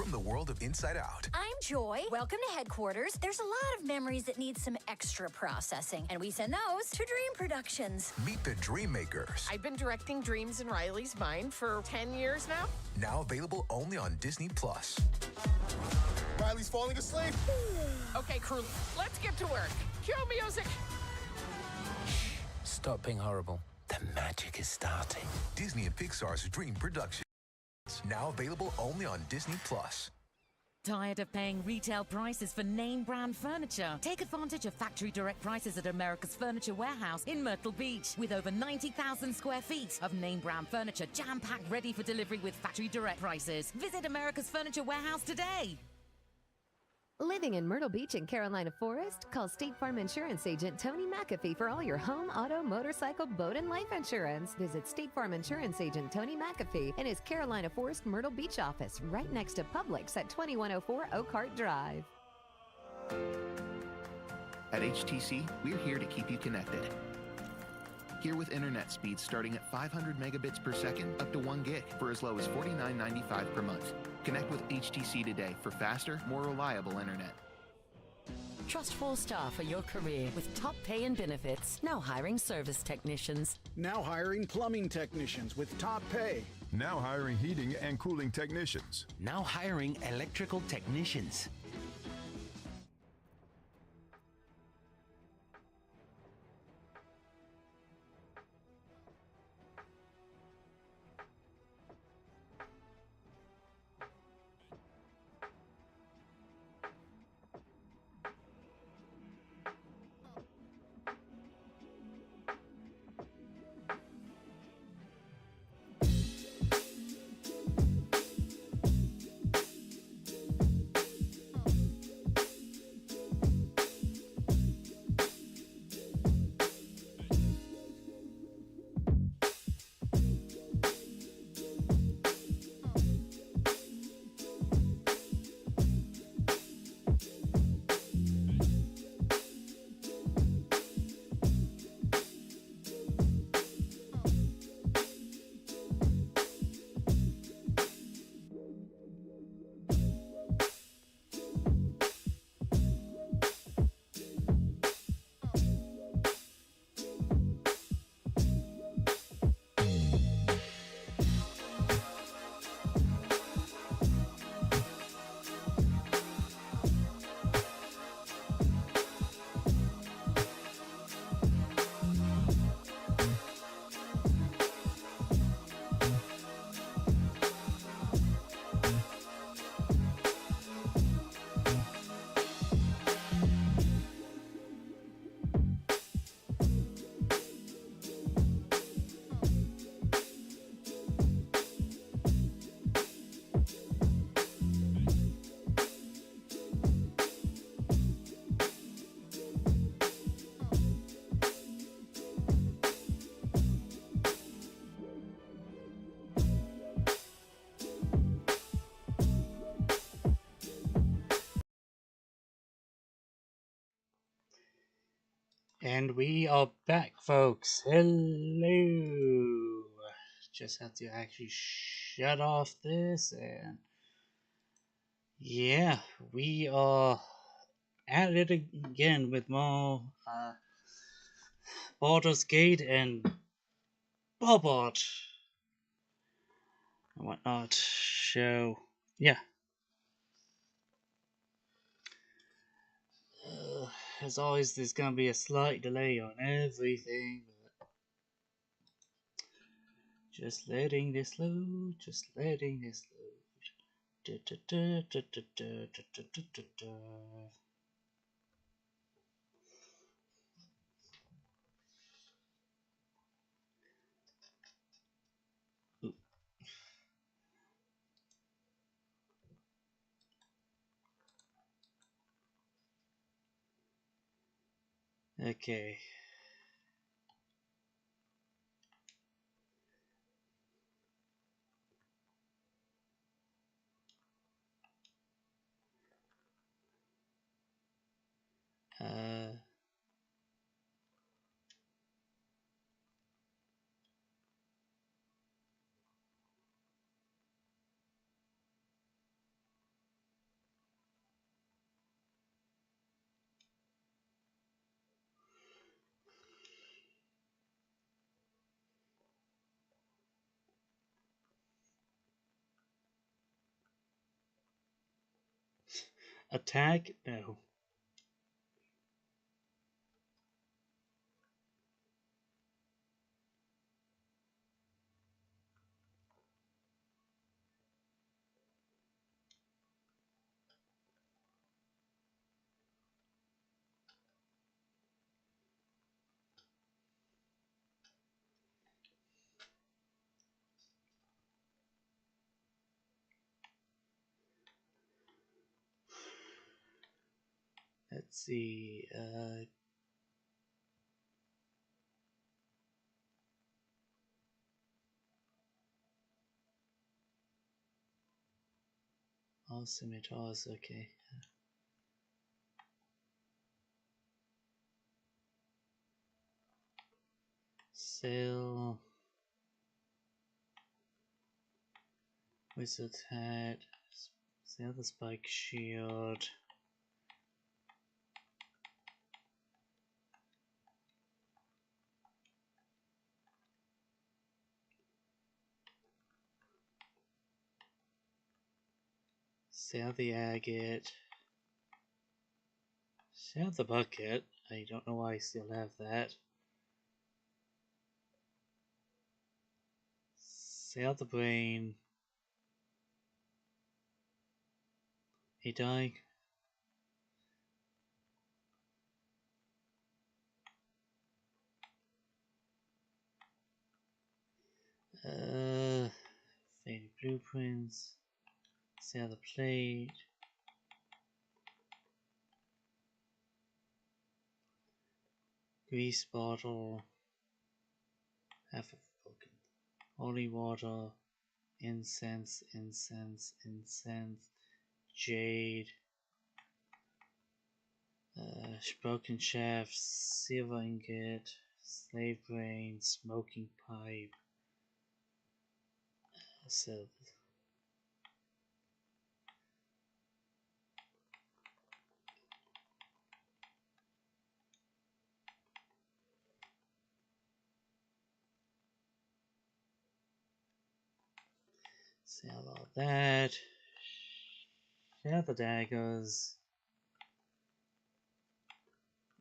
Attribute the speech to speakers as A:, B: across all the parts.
A: from the world of Inside Out.
B: I'm Joy. Welcome to headquarters. There's a lot of memories that need some extra processing, and we send those to Dream Productions.
A: Meet the Dream Makers.
C: I've been directing Dreams in Riley's Mind for 10 years now.
A: Now available only on Disney+.
D: Riley's falling asleep.
C: Okay, crew, let's get to work. Cue music.
E: Stop being horrible. The magic is starting.
A: Disney and Pixar's Dream Productions. Now available only on Disney+.
F: Tired of paying retail prices for name brand furniture? Take advantage of factory direct prices at America's Furniture Warehouse in Myrtle Beach, with over 90,000 square feet of name brand furniture jam-packed ready for delivery with factory direct prices. Visit America's Furniture Warehouse today.
G: Living in Myrtle Beach and Carolina Forest? Call State Farm Insurance Agent Tony McAfee for all your home, auto, motorcycle, boat, and life insurance. Visit State Farm Insurance Agent Tony McAfee in his Carolina Forest Myrtle Beach office right next to Publix at 2104 Oak Heart Drive.
H: At HTC, we're here to keep you connected. Here with internet speeds starting at 500 megabits per second up to 1 gig for as low as $49.95 per month. Connect with HTC today for faster, more reliable internet.
I: Trust 4-star for your career with top pay and benefits. Now hiring service technicians.
J: Now hiring plumbing technicians with top pay.
K: Now hiring heating and cooling technicians.
E: Now hiring electrical technicians.
L: And we are back, folks. Hello. Just have to actually shut off this, and yeah, we are at it again with more Baldur's Gate and Bobbart and whatnot. So yeah. As always, there's gonna be a slight delay on everything, but just letting this load, just letting this load. Ooh. Okay. Attack? No. Let's see. All scimitars, okay. Sail. Wizard hat. Sail the spike shield. Sail the agate. Sail the bucket. I don't know why I still have that. Sail the brain. He dying. Faded blueprints. Sail the plate. Grease bottle. Half of broken. Holy water. Incense, incense, incense. Jade. Broken shaft. Silver ingot. Slave brain. Smoking pipe. So sell all that. Sell the daggers.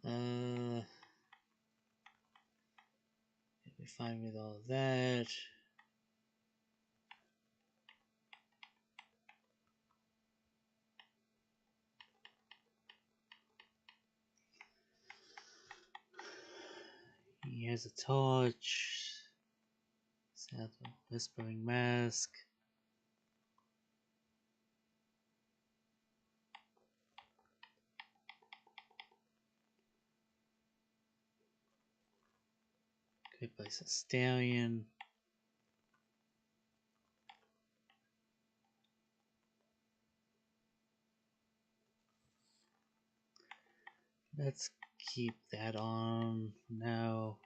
L: Be fine with all that. He has a torch. Sell the whispering mask. Good by Stallion. Let's keep that on now.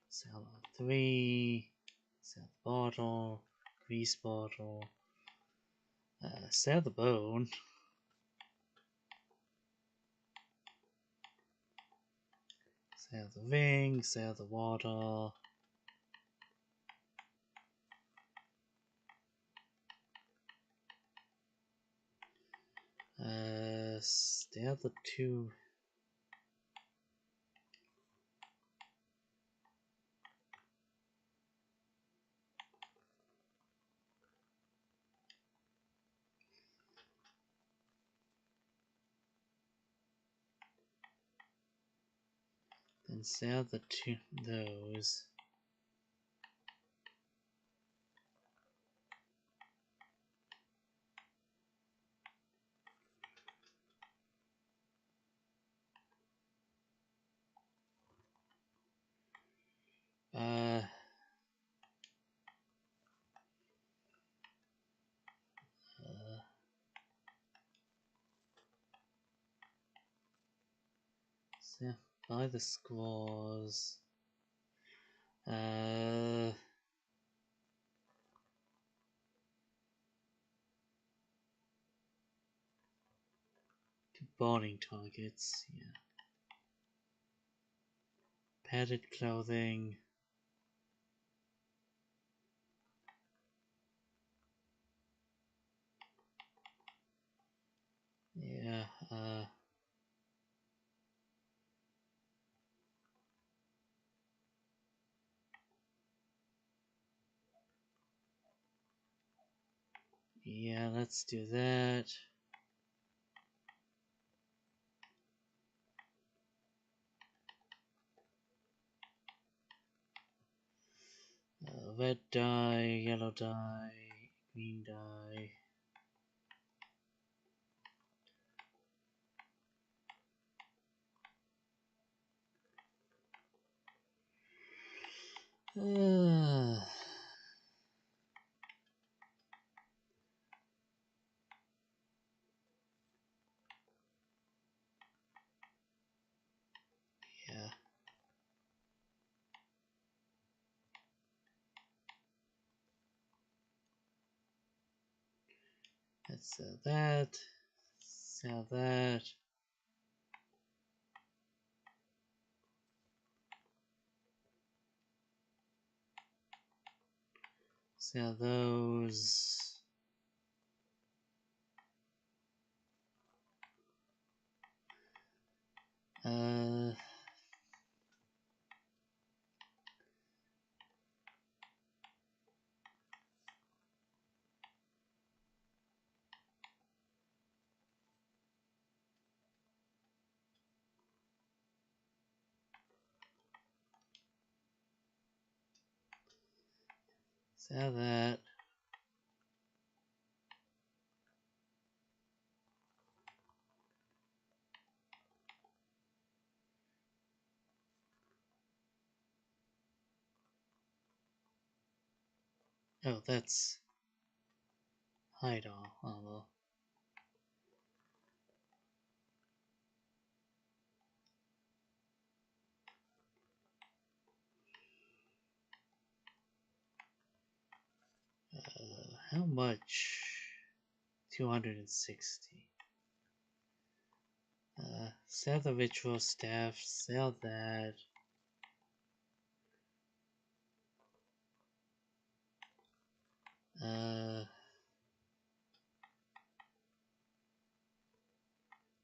L: Sell all 3. Sell the bottle. Grease bottle. Sell the bone. Sell the ring. Sell the water. Sell the 2. Then sell the 2 those. So buy the scrolls. Boarding targets, yeah. Padded clothing. Yeah, let's do that. Red dye, yellow dye, green dye. Yeah. Let's sell that. Sell that. Sell those. Sell that. Oh, that's hide all armor. How much? 260. Sell the ritual staff. Sell that.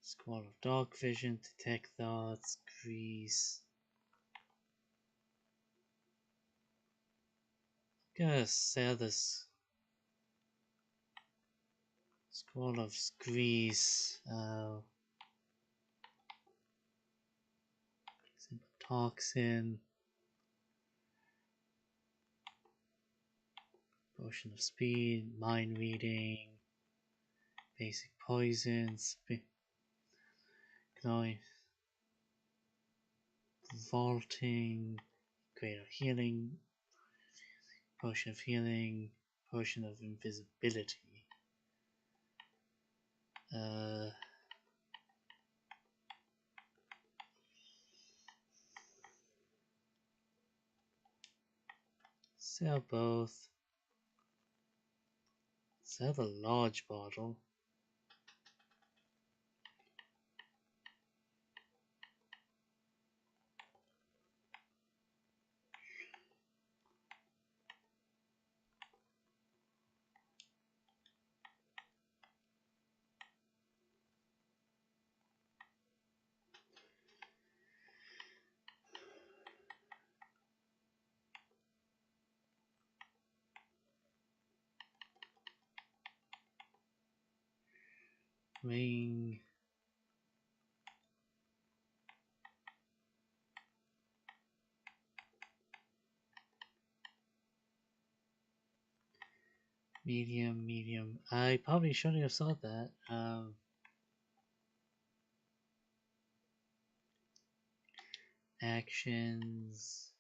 L: Scroll of dark vision, detect thoughts, grease. I'm gonna sell this scroll of grease. Toxin, potion of speed, mind reading, basic poisons, glowing, vaulting, greater healing, potion of healing, potion of invisibility. Sell both. Sell the large bottle. Ring. Medium, medium. I probably shouldn't have thought that. Actions.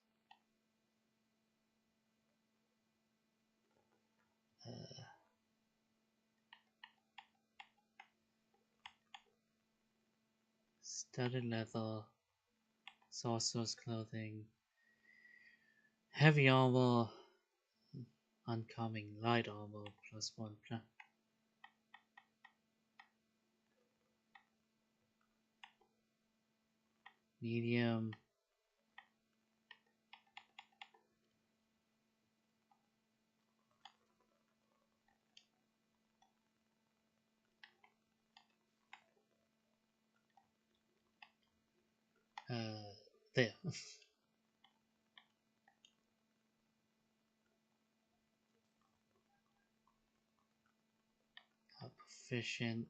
L: Studded leather. Sorcerer's clothing. Heavy armor. Oncoming light armor +1 plus. Medium. There. efficient.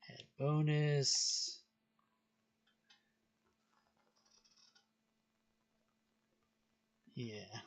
L: Add bonus. Yeah.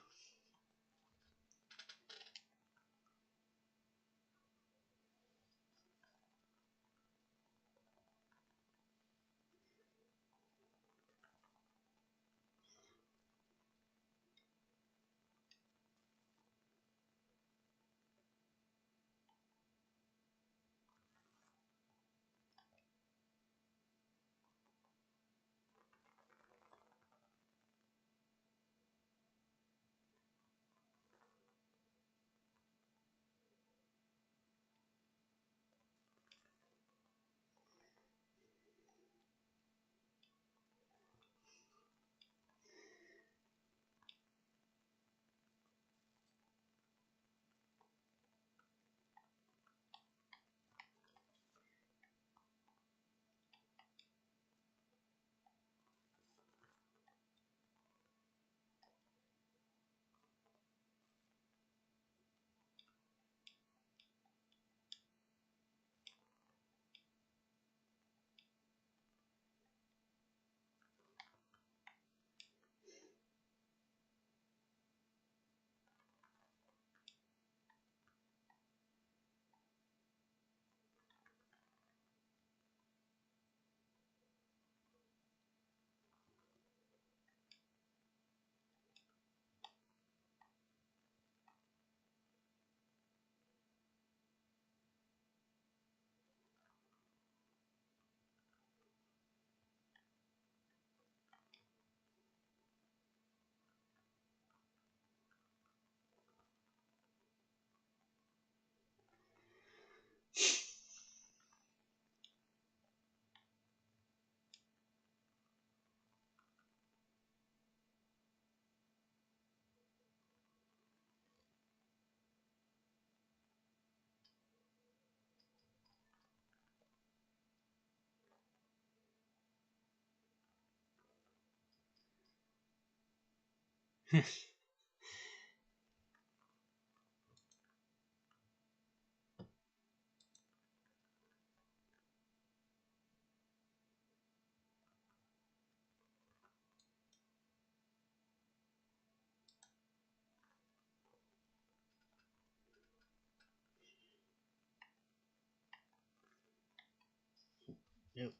L: Yep.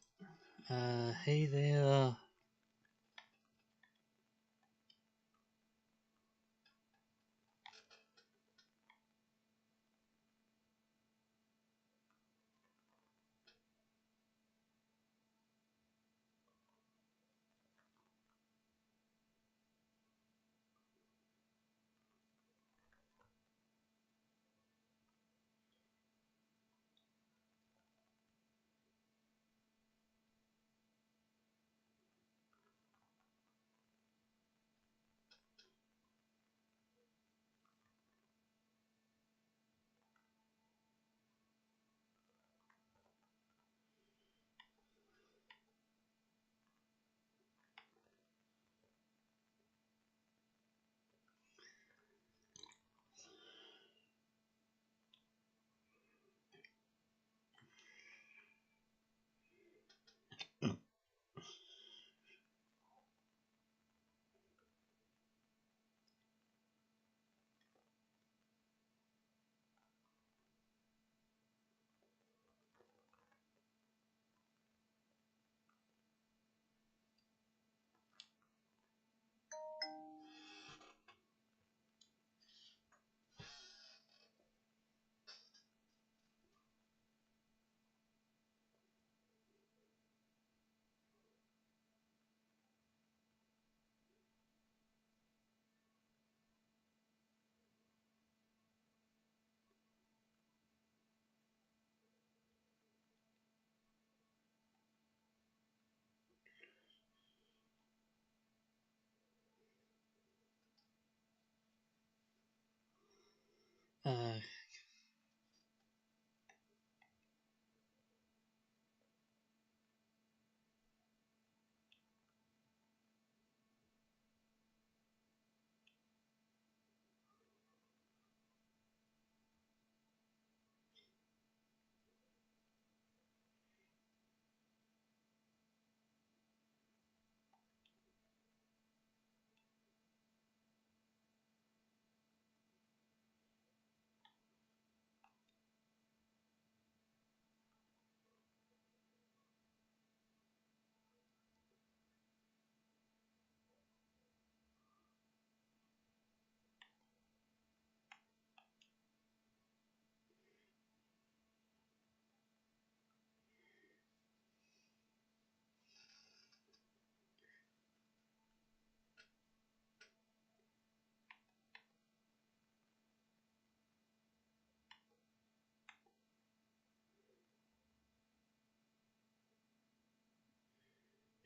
L: Hey there.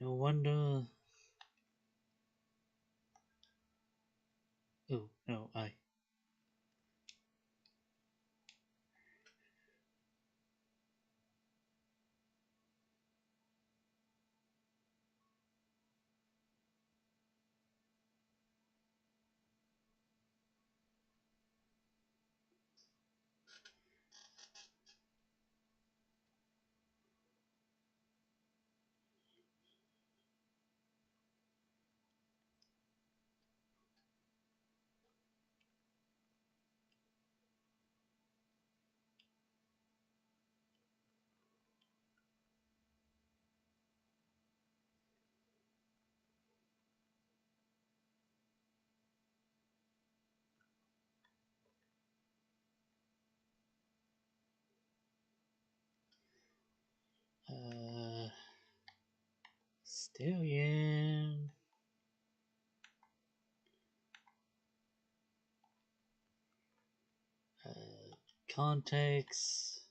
L: No wonder. Oh, no, I. Stallion. Context.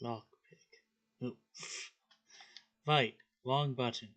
L: Lockpick. Oh. Right, wrong button.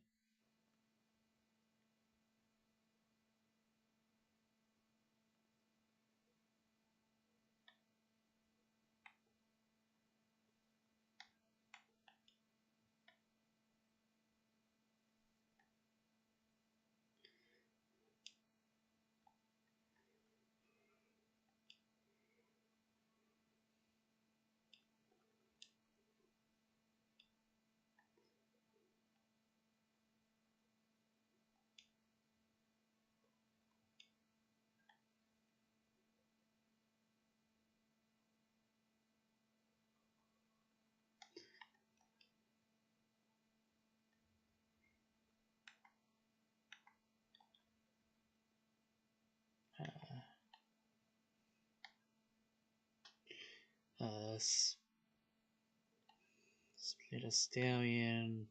L: Split a stallion.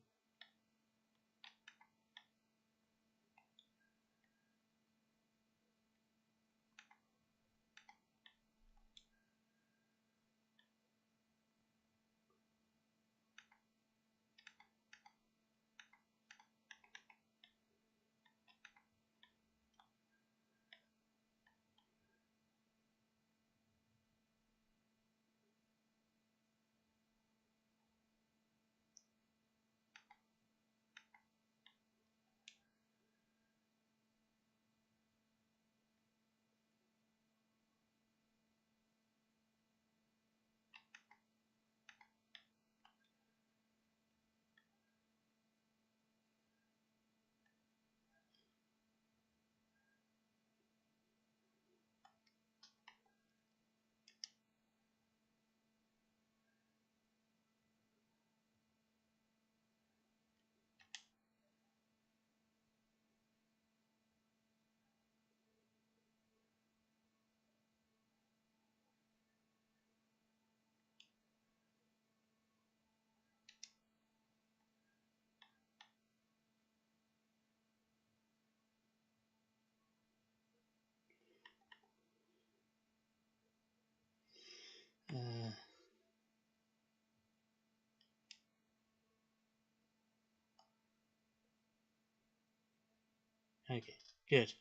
L: Okay, good.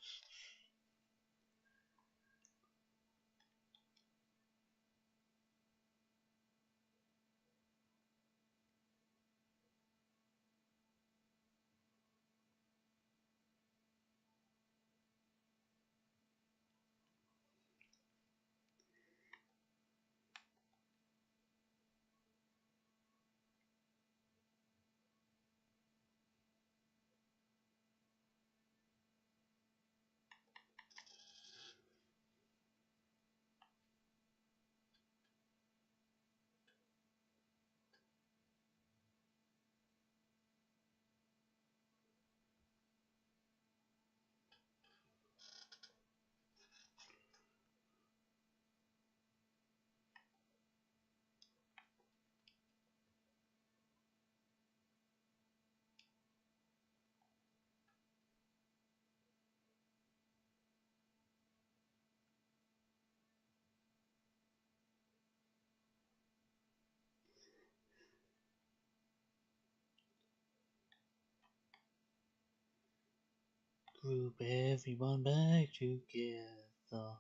L: Group everyone back together.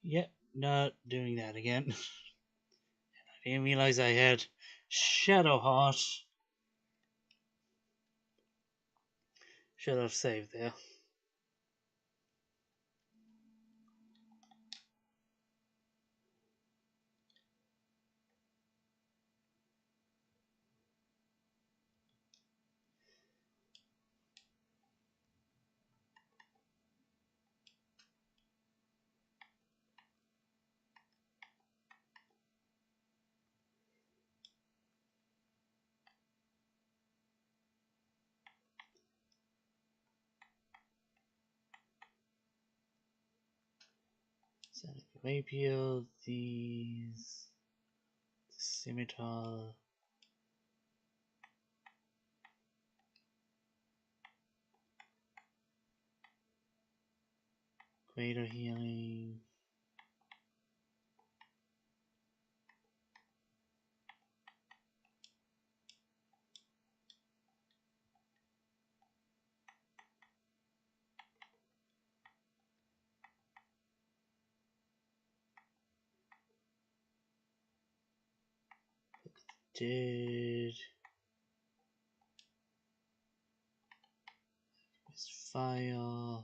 L: Yep, not doing that again. I didn't realize I had Shadowheart. Should have saved there. Sonic Rapier, these. The Scimitar. Greater Healing. Did. Fire.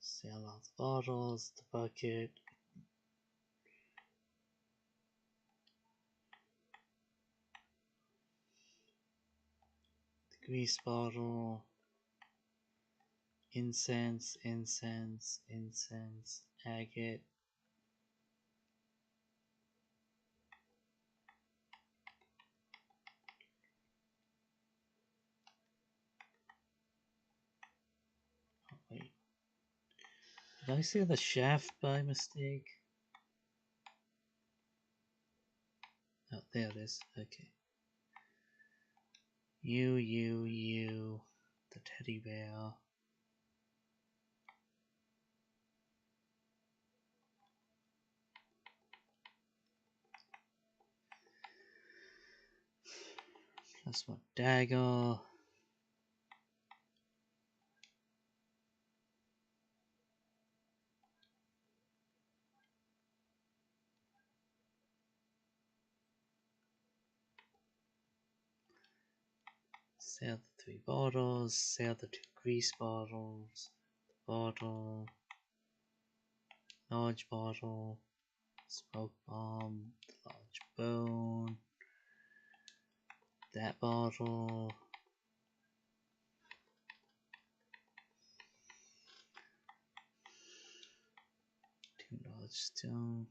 L: Sell out the bottles, the bucket. The grease bottle. Incense, incense, incense, agate. Oh, wait. Did I say the shaft by mistake? Oh, there it is. Okay. You. The teddy bear. Plus one dagger. Sell the 3 bottles. Sell the 2 grease bottles. Bottle. Large bottle. Smoke bomb. Large bone. That bottle. 2 large stone.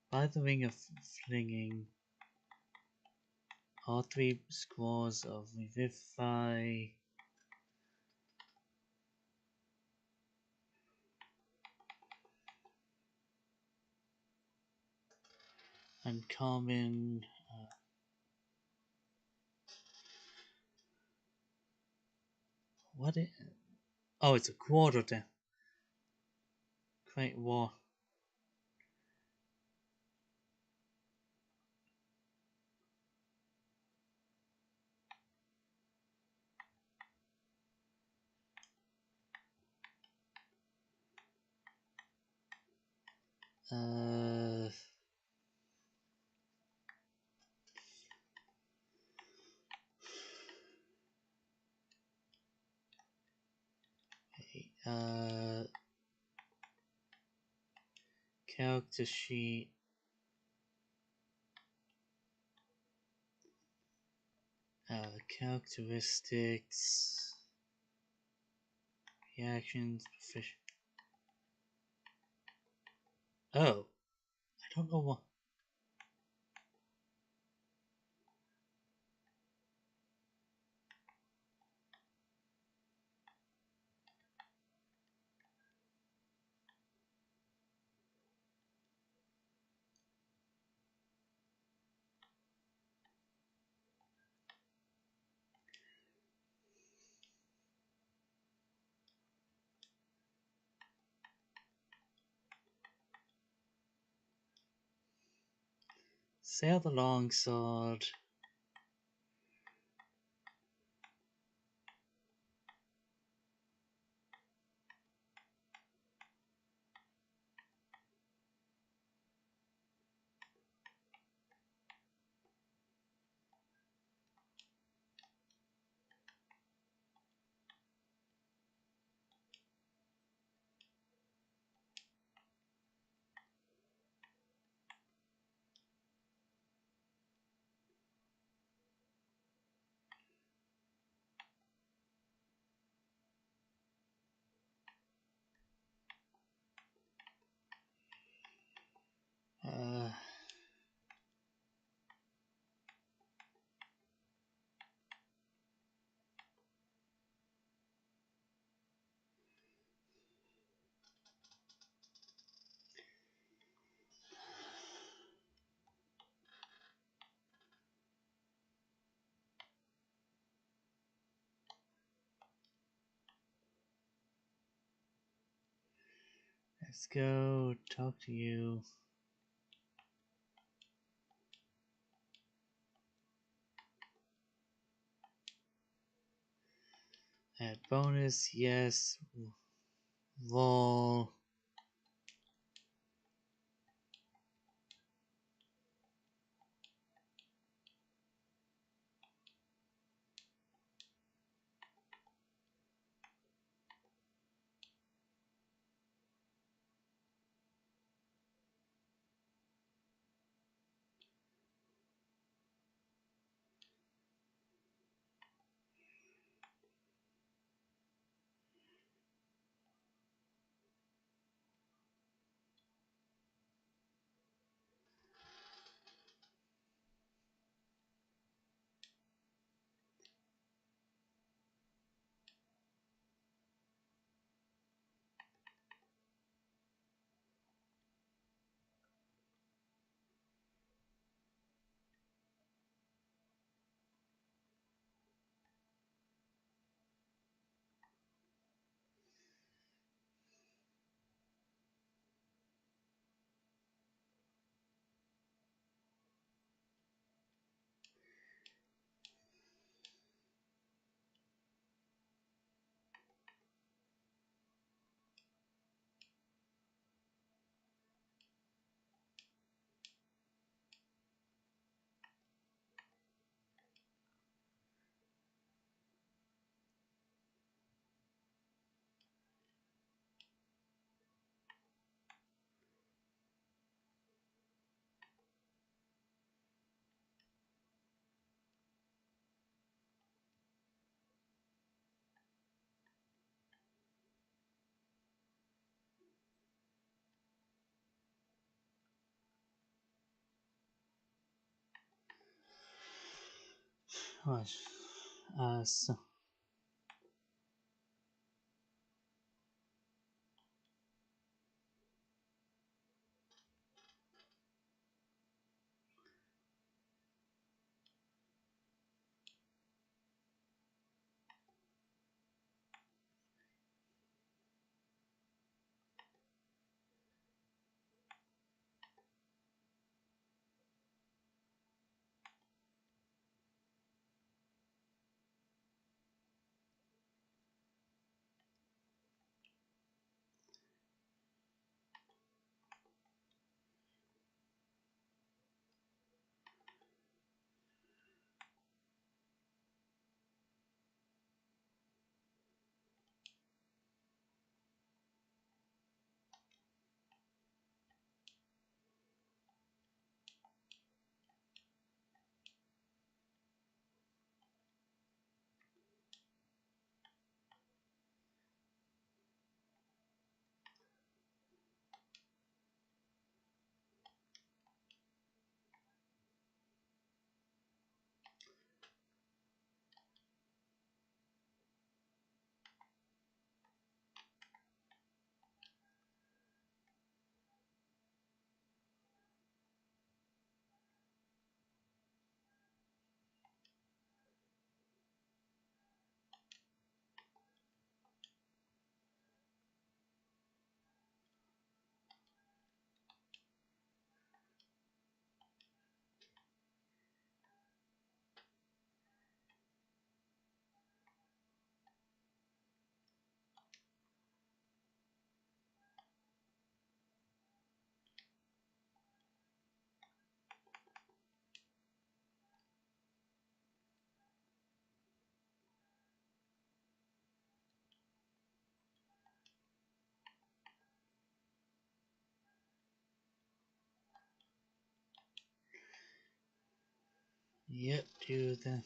L: By the ring of flinging, all 3 scores of Revivify, Uncommon, what is, oh, it's a quarter down. Wait, what? Uh... Uh, character sheet. Characteristics. Reactions. Oh, I don't know what. Sail the longsword. Uh, let's go talk to you. Add bonus, yes. Vol. What? So Yep, do the.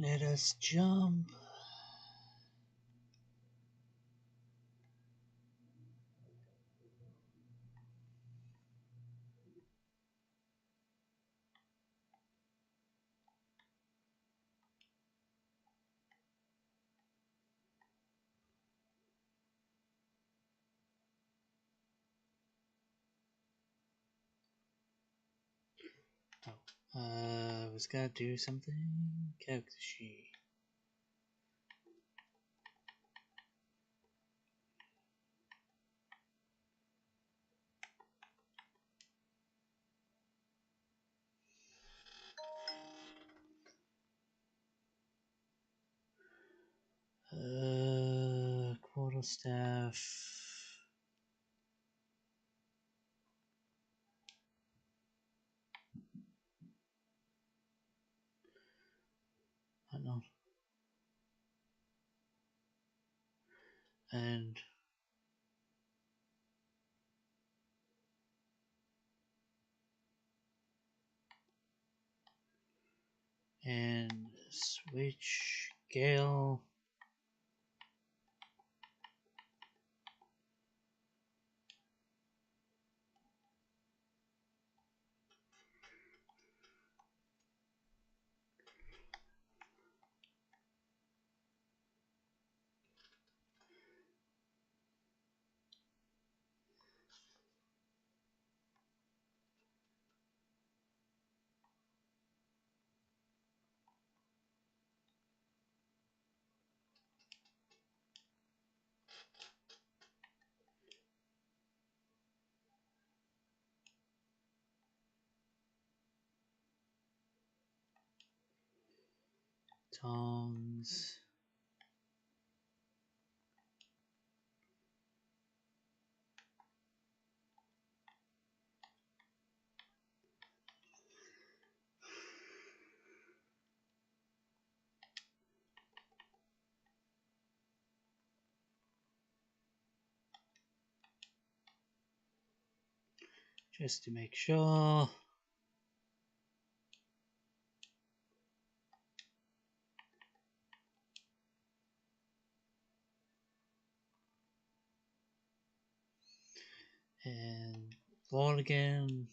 L: Let us jump. Oh, was gonna do something. Kokushi. Quarterstaff. I don't know. And switch Gale. Tongs. Just to make sure. And ball again.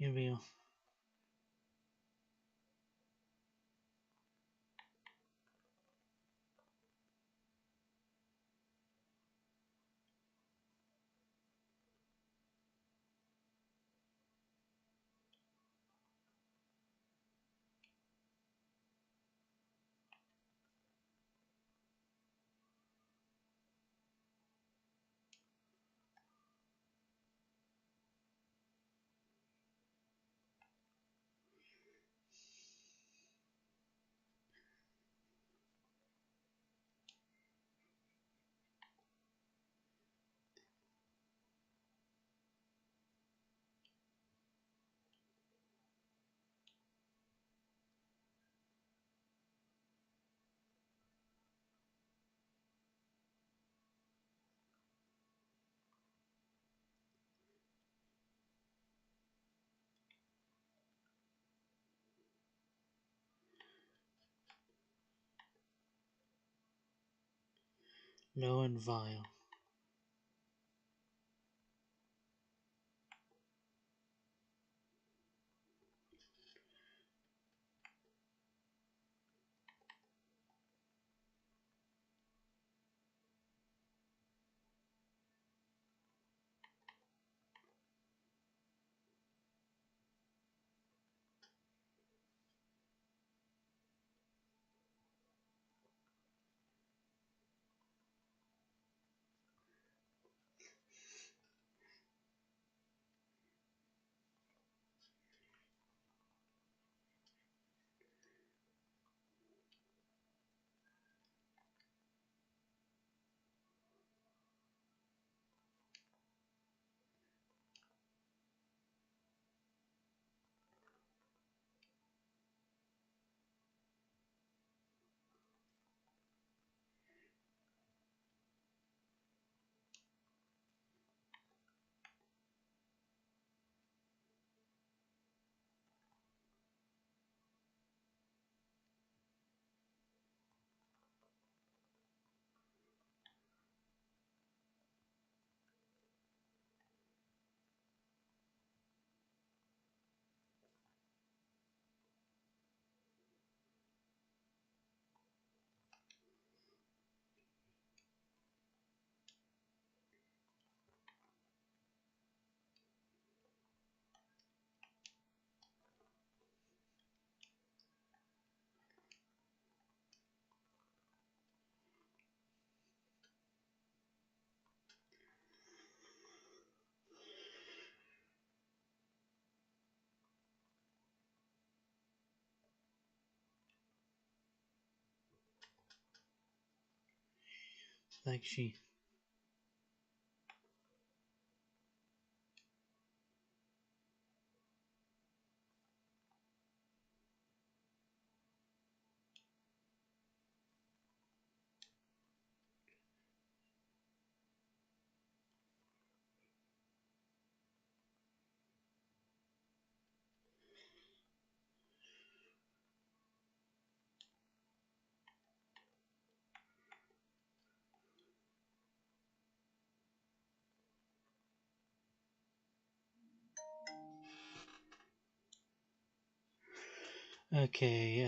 L: Yu-Gi-Oh! Low and vile. Like she. Okay,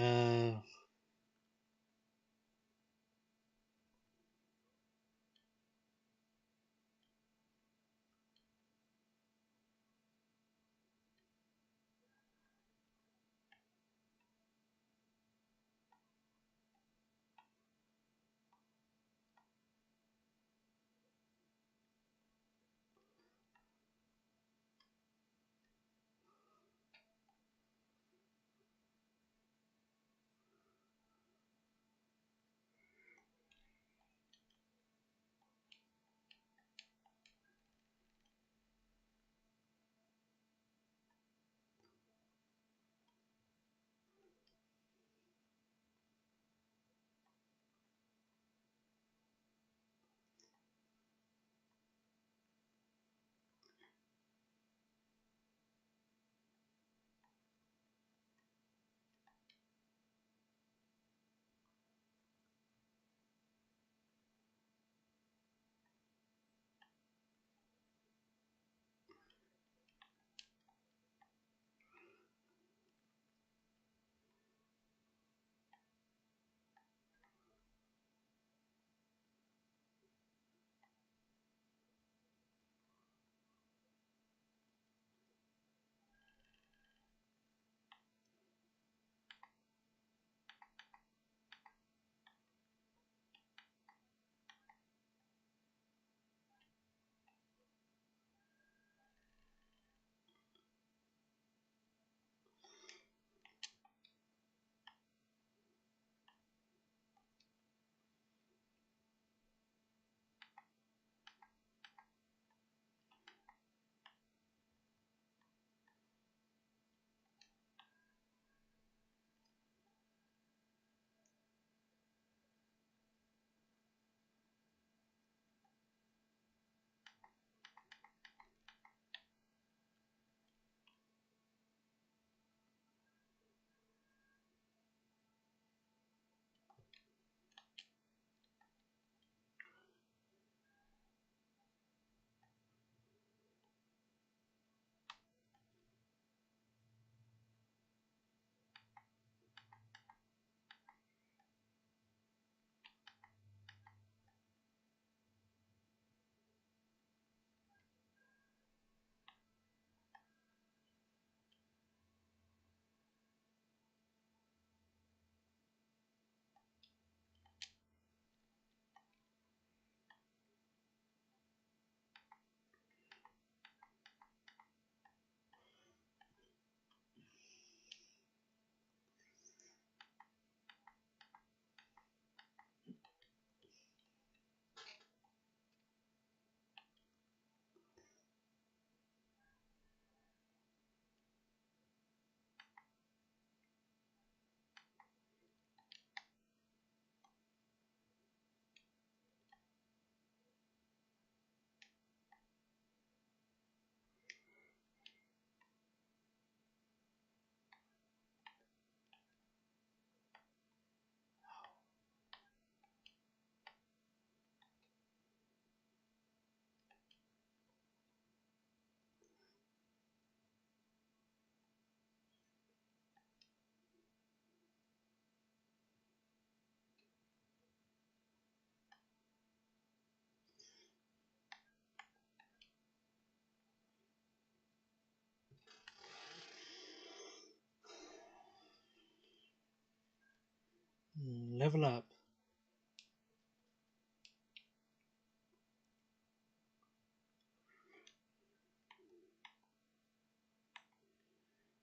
L: Level up.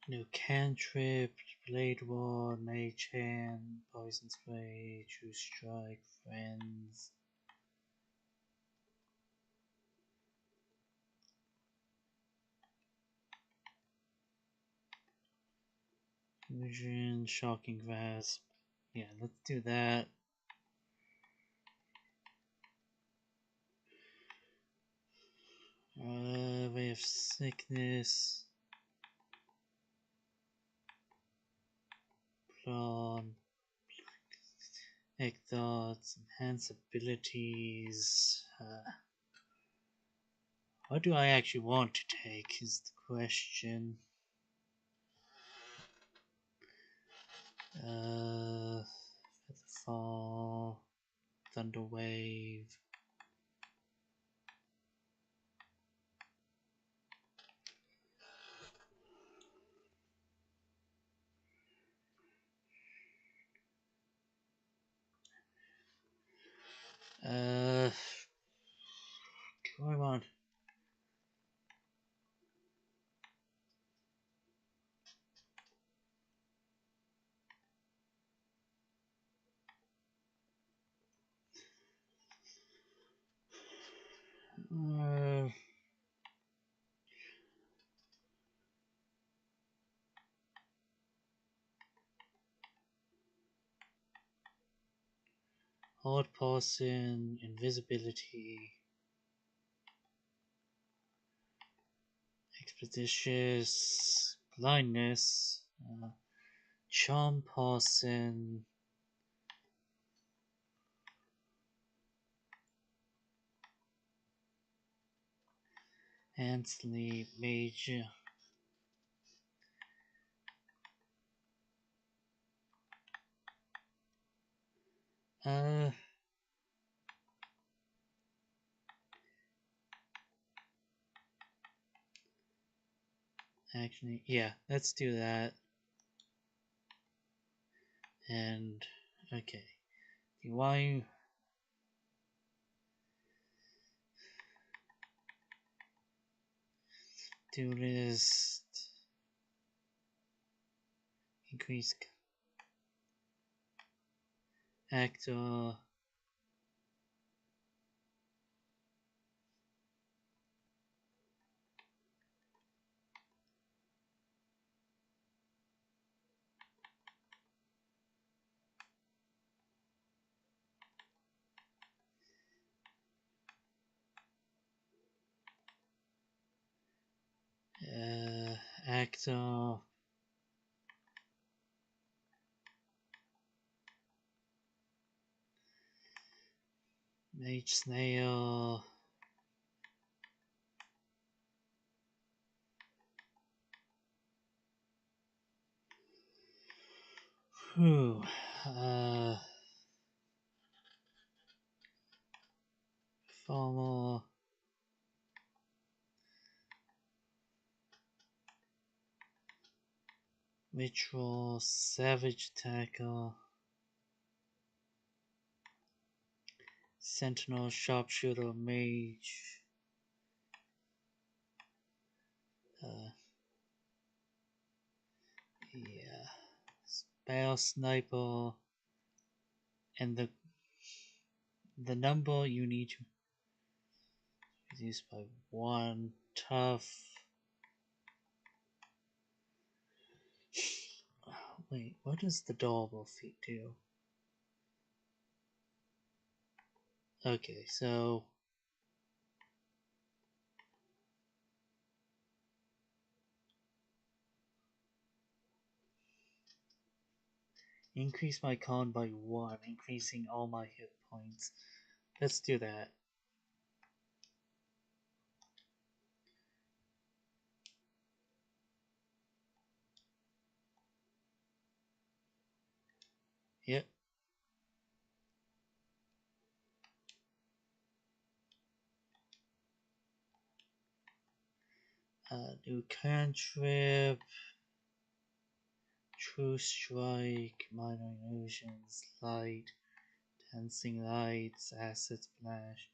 L: New cantrip, blade ward, mage hand, poison spray, true strike, friends. Illusion, shocking grasp. Yeah, let's do that. Ray of sickness. Prawn. Egg thoughts, enhance abilities. What do I actually want to take is the question. Featherfall, Thunder Wave. Come on. Hard Poison, Invisibility, Expeditious, Blindness, Charm Poison, Hand Sleep, Mage. Actually, yeah, let's do that. And, okay. Why? Do list. Increase actor. Actor. Mage Snail. Whew. Farmer. Ritual. Savage Attacker. Sentinel, Sharpshooter, Mage. Yeah. Spell Sniper. And the number you need to reduce by 1. Tough. Wait, what does the double feat do? Okay, so increase my con by 1, increasing all my hit points. Let's do that. Yep. New cantrip. True Strike, Minor Illusions, Light, Dancing Lights, Acid Splash,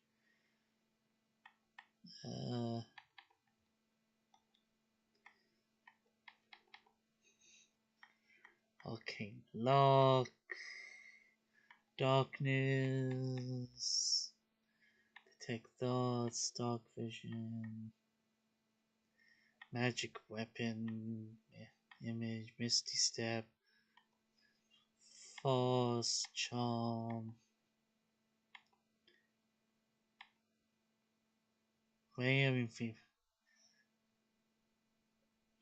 L: Arcane Lock, Darkness, Detect Thoughts, Dark Vision, Magic Weapon, Image, Misty Step, Force, Charm, Ray of Infinity.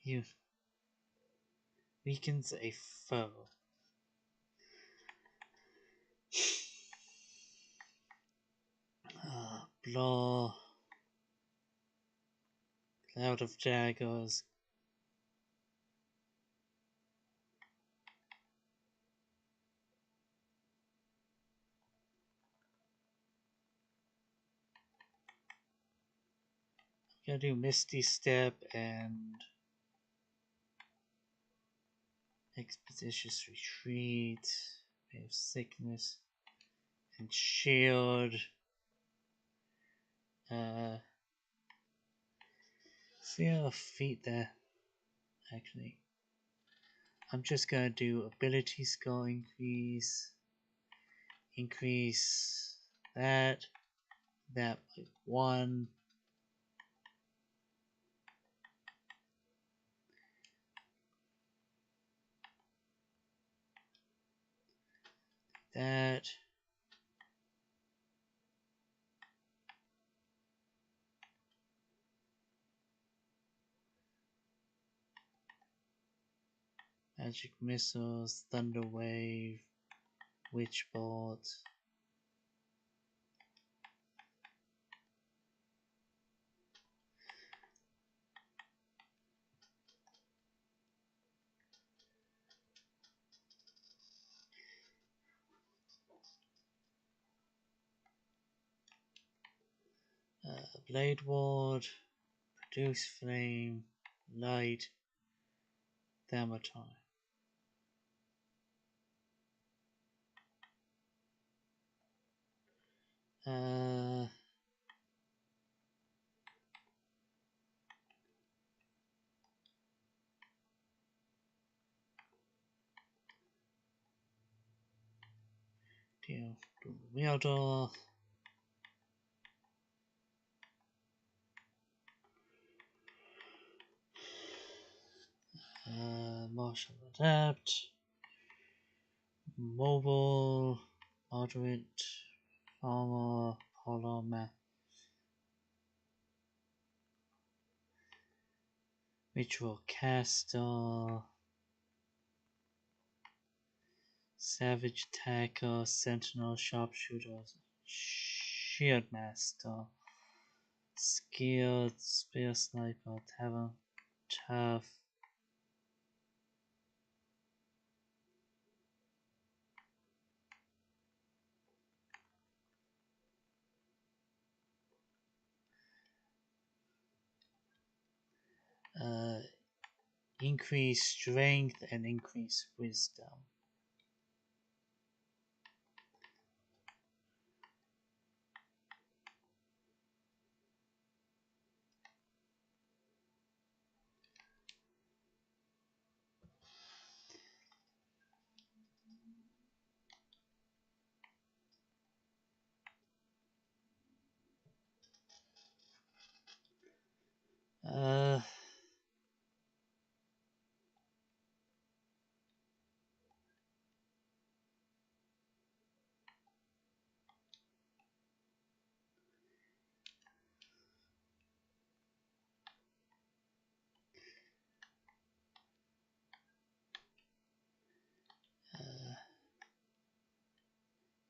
L: You weakens a foe. Blow, Cloud of Jaggers, I'm gonna do Misty Step and Expeditious Retreat, Wave Sickness, and Shield. See how feet there. Actually, I'm just gonna do ability score increase that by 1. That. Magic Missiles, Thunder Wave, Witch Bolt. Blade Ward, Produce Flame, Light, Thaumaturge. Deal to Wielder. Martial Adapt, Mobile, Moderate, Armor, Polymer, Ritual Caster, Savage Attacker, Sentinel, Sharpshooter, Shield Master, Skilled, Spear Sniper, Tavern, Tough, increase strength and increase wisdom.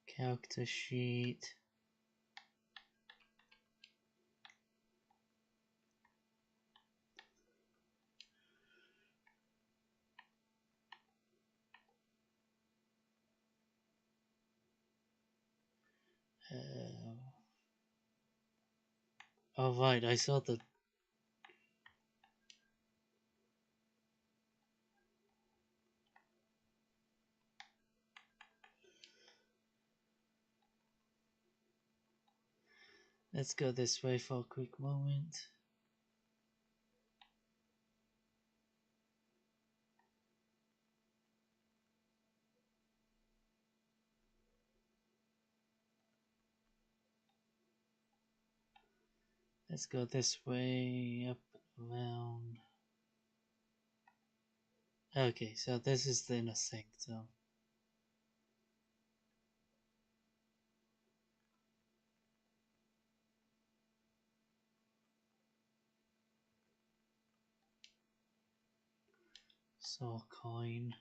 L: Character sheet. Oh right, I saw the Let's go this way for a quick moment. Let's go this way, up, around. Okay, so this is the inner sanctum. Saw coin.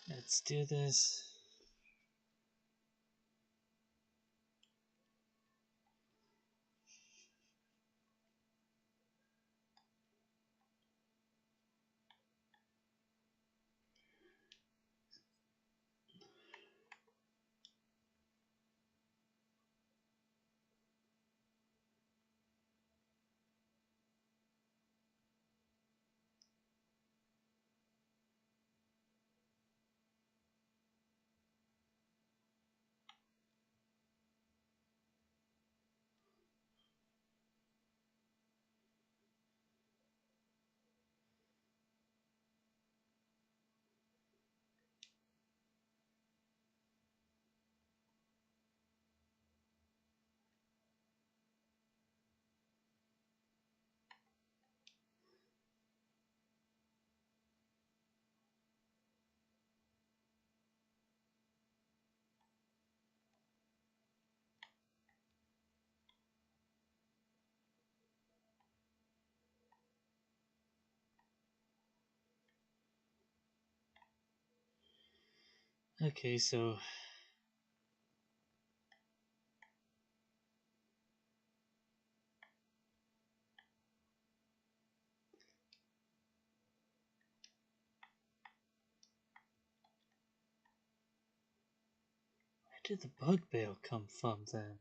L: Let's do this. Okay, so where did the bugbear come from then?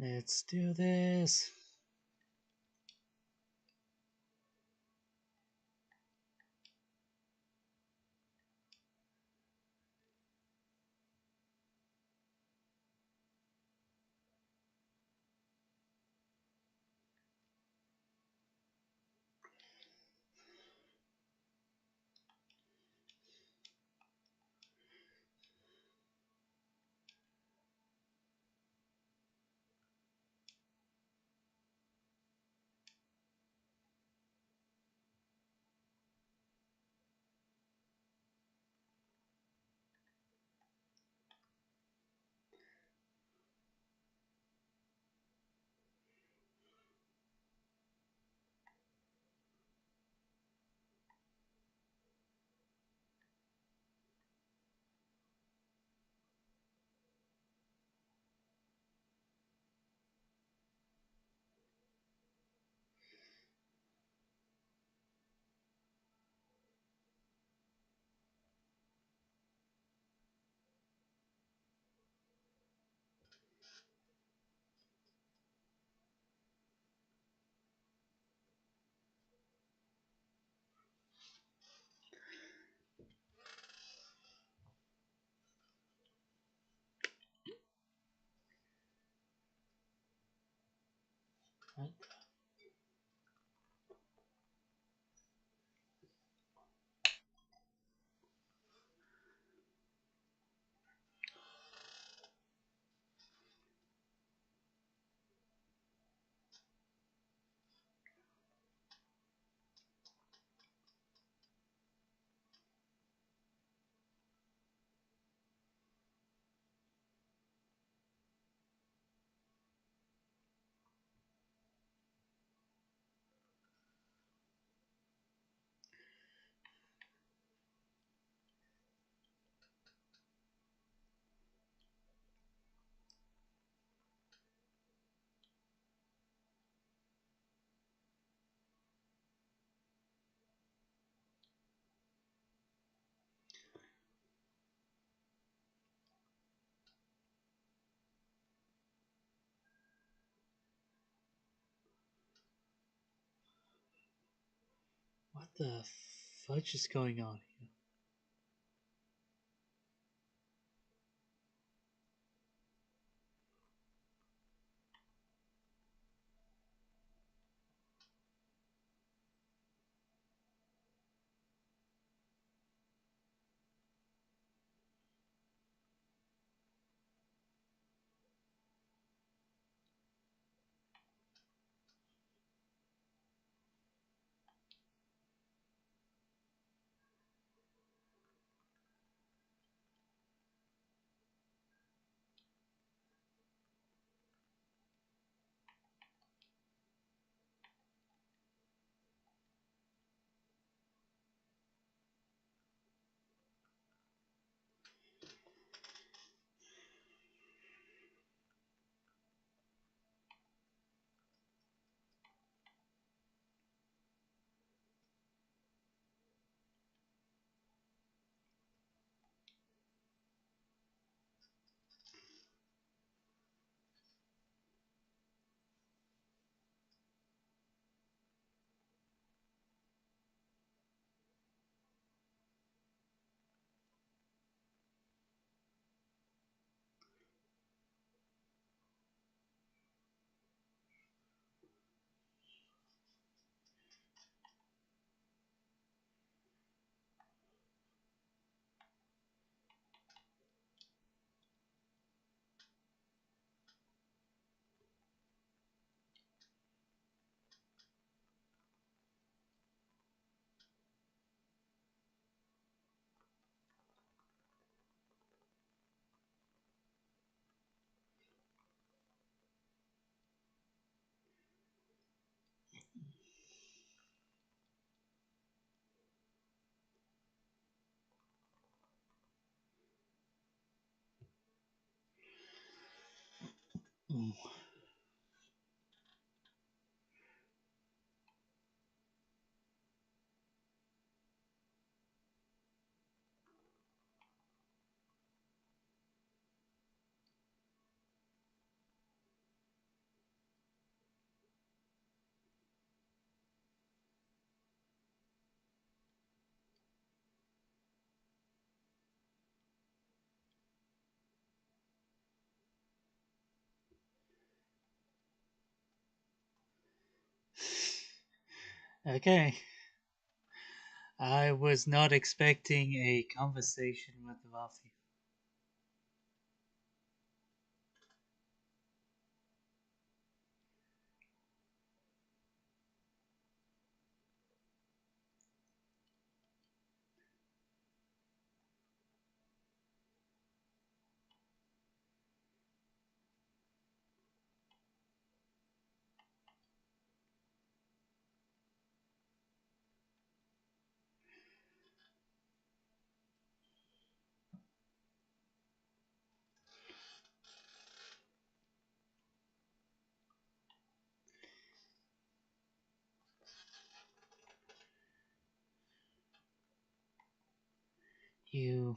L: Let's do this. What? What the fudge is going on here? Mm. Okay. I was not expecting a conversation with Vafi. You.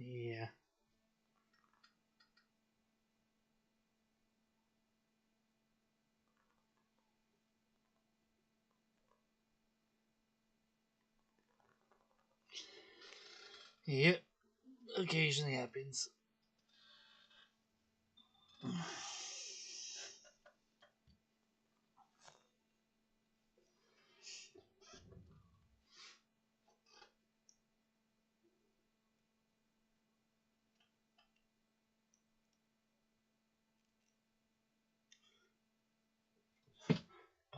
L: Yeah. Yep. Occasionally happens.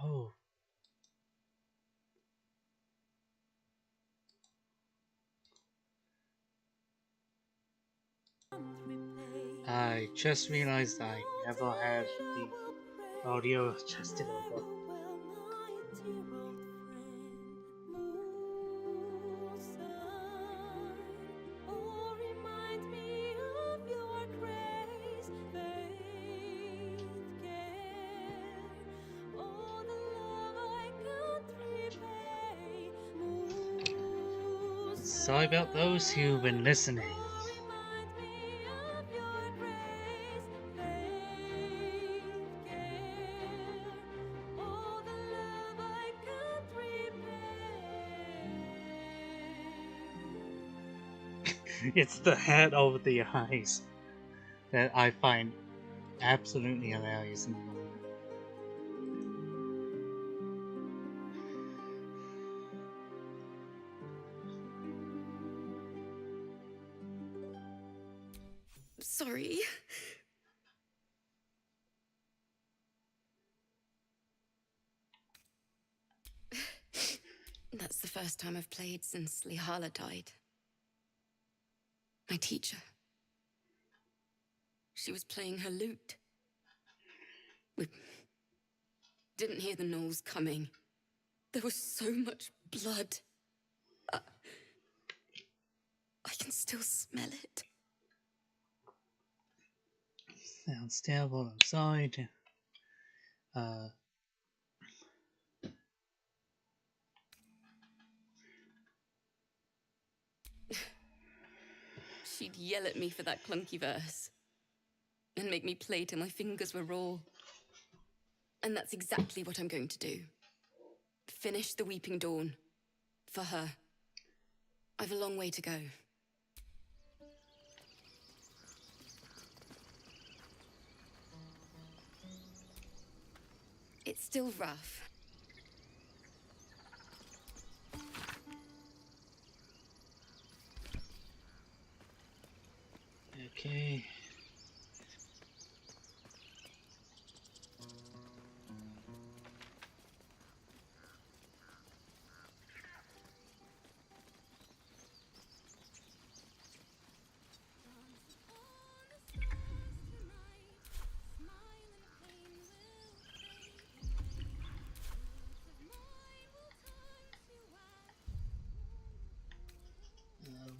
L: Oh. I just realized I never had the audio adjusted over. Sorry about those who've been listening. It's the hat over the eyes that I find absolutely hilarious in the moment.
D: Sorry. That's the first time I've played since Lihala died. My teacher. She was playing her lute. We didn't hear the gnolls coming. There was so much blood. I can still smell it.
L: Sounds terrible, I'm sorry.
D: She'd yell at me for that clunky verse and make me play till my fingers were raw. And that's exactly what I'm going to do. Finish the Weeping Dawn. For her. I've a long way to go. It's still rough.
L: Okay.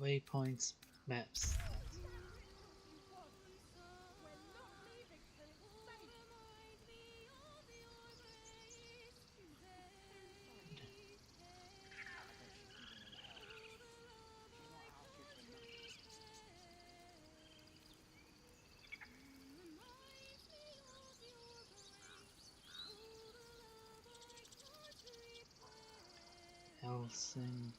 L: Waypoints, maps. Helsing.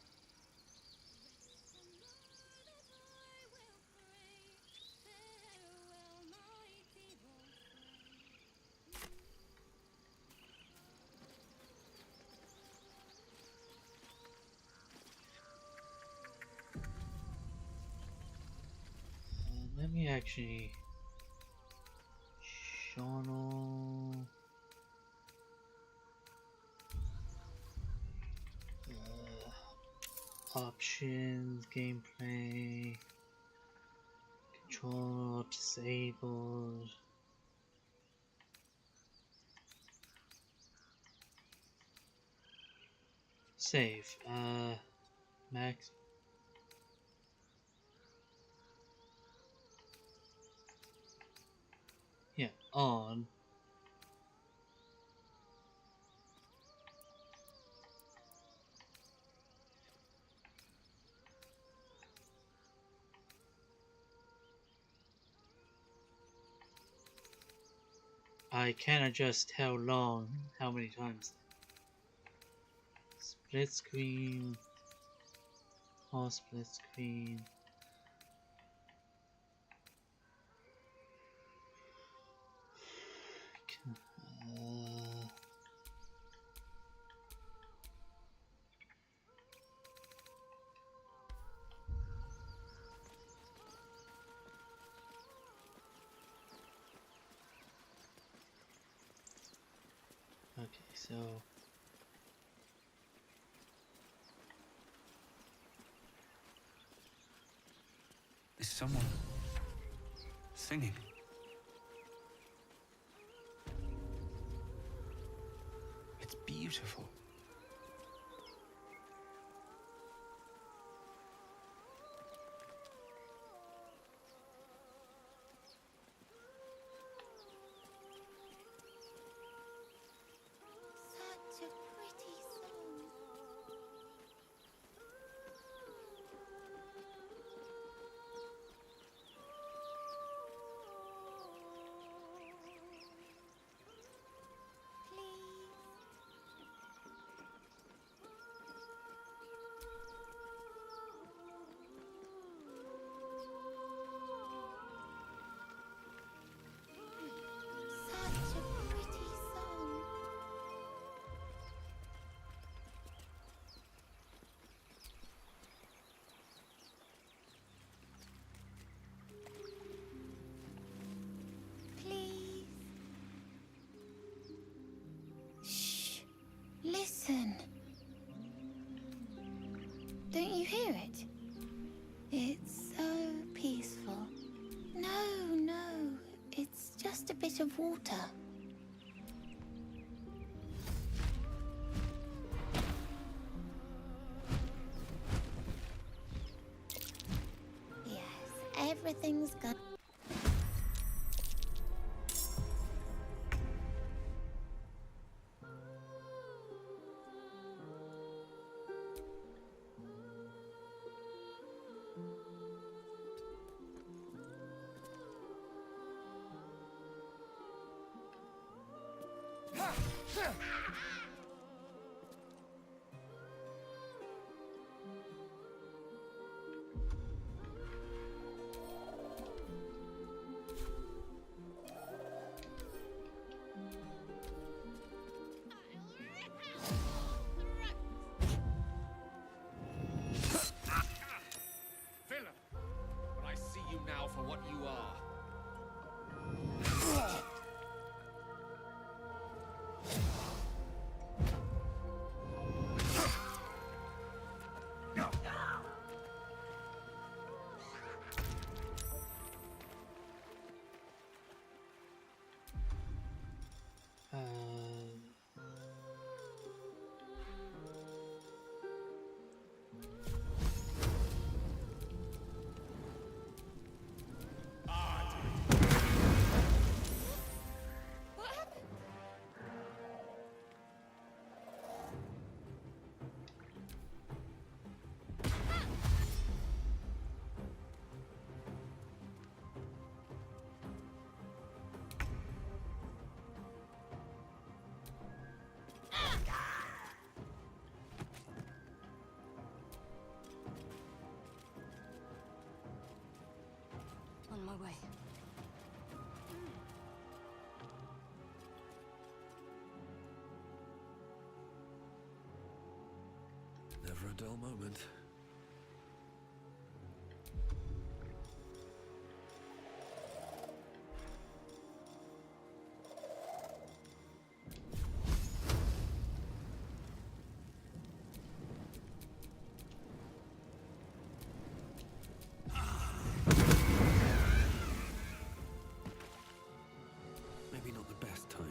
L: Let me actually channel options, gameplay, controller disabled. Save. Max. Yeah, on. I can adjust how long, how many times. Split screen, all split screen. Okay, so
M: is someone singing? It's beautiful.
N: Such a pretty song. Such a pretty song. Please. Shh. Listen. Don't you hear it? It's so peaceful. No, no. It's just a bit of water. Yes, everything's good.
O: Philip, but I see you now for what you are.
B: On my way.
M: Never a dull moment. Maybe not the best time.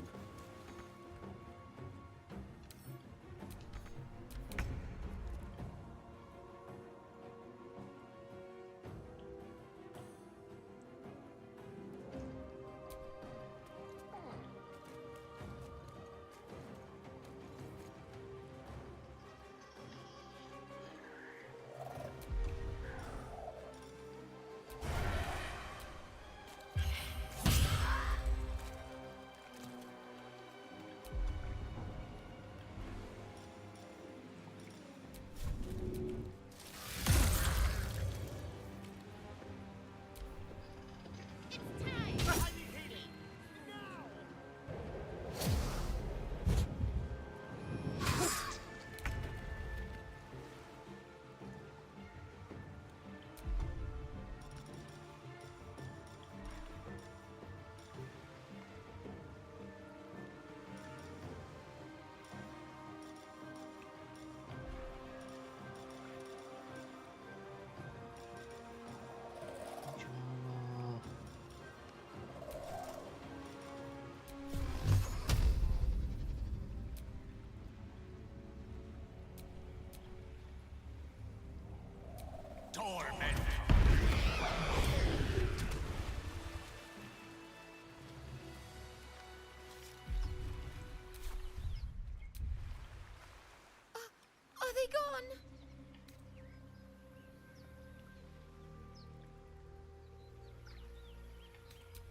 N: they gone?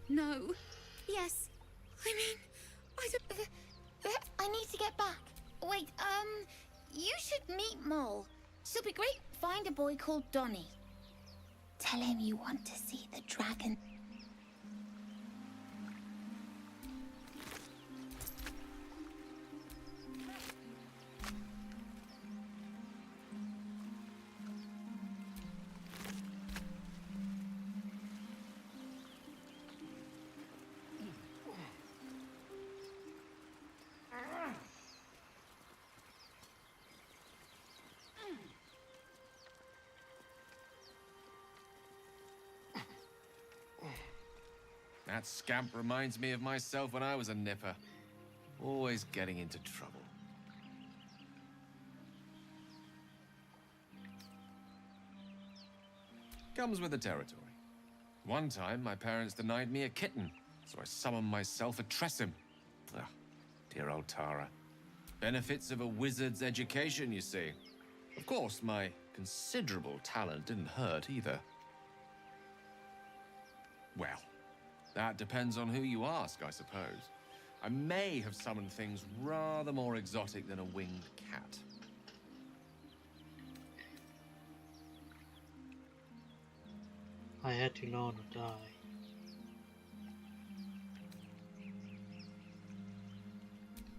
D: No.
N: Yes. I mean, I need to get back. Wait, you should meet Mole. She'll be great. Find a boy called Donny. Tell him you want to see the dragon.
O: That scamp reminds me of myself when I was a nipper. Always getting into trouble. Comes with the territory. One time, my parents denied me a kitten, so I summoned myself a Tressim. Ah, dear old Tara. Benefits of a wizard's education, you see. Of course, my considerable talent didn't hurt either. Well, that depends on who you ask, I suppose. I may have summoned things rather more exotic than a winged cat.
L: I had to learn to die.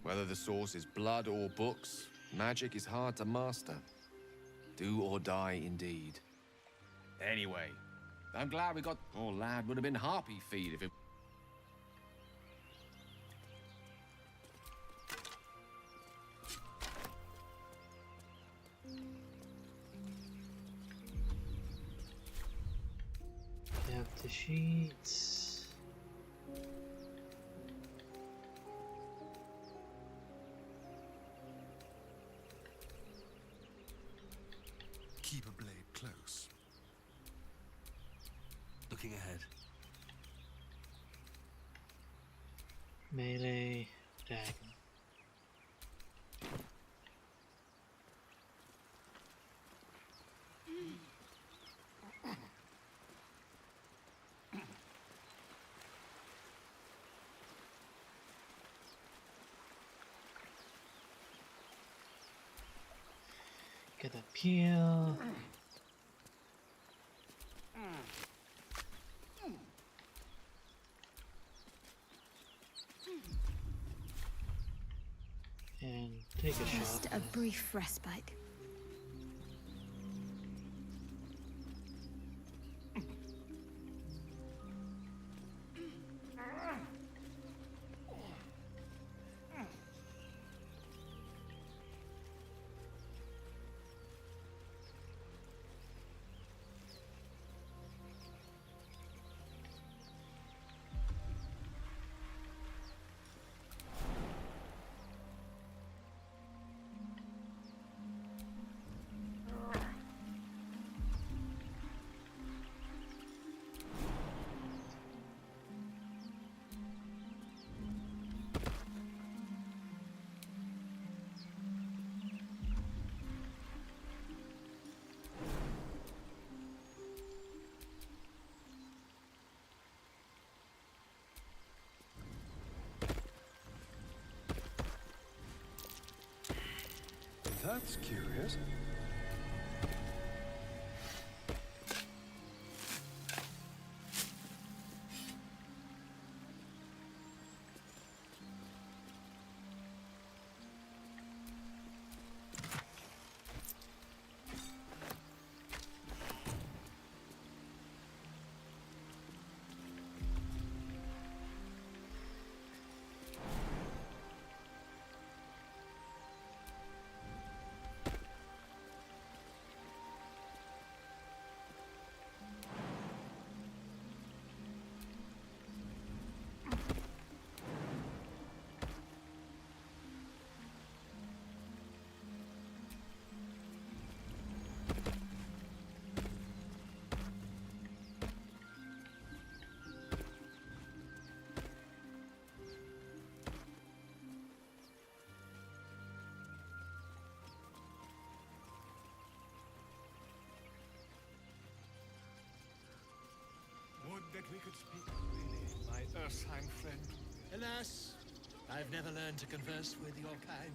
O: Whether the source is blood or books, magic is hard to master. Do or die indeed. Anyway, I'm glad we got... Oh, lad, would have been harpy feed if it...
L: Have the sheets.
M: Keep a blade close. Looking ahead.
L: Melee, dagger. Get up here. And take a
N: Just
L: shot.
N: a brief respite.
K: That's curious.
M: could speak freely, my Ursine friend.
P: Alas, I've never learned to converse with your kind.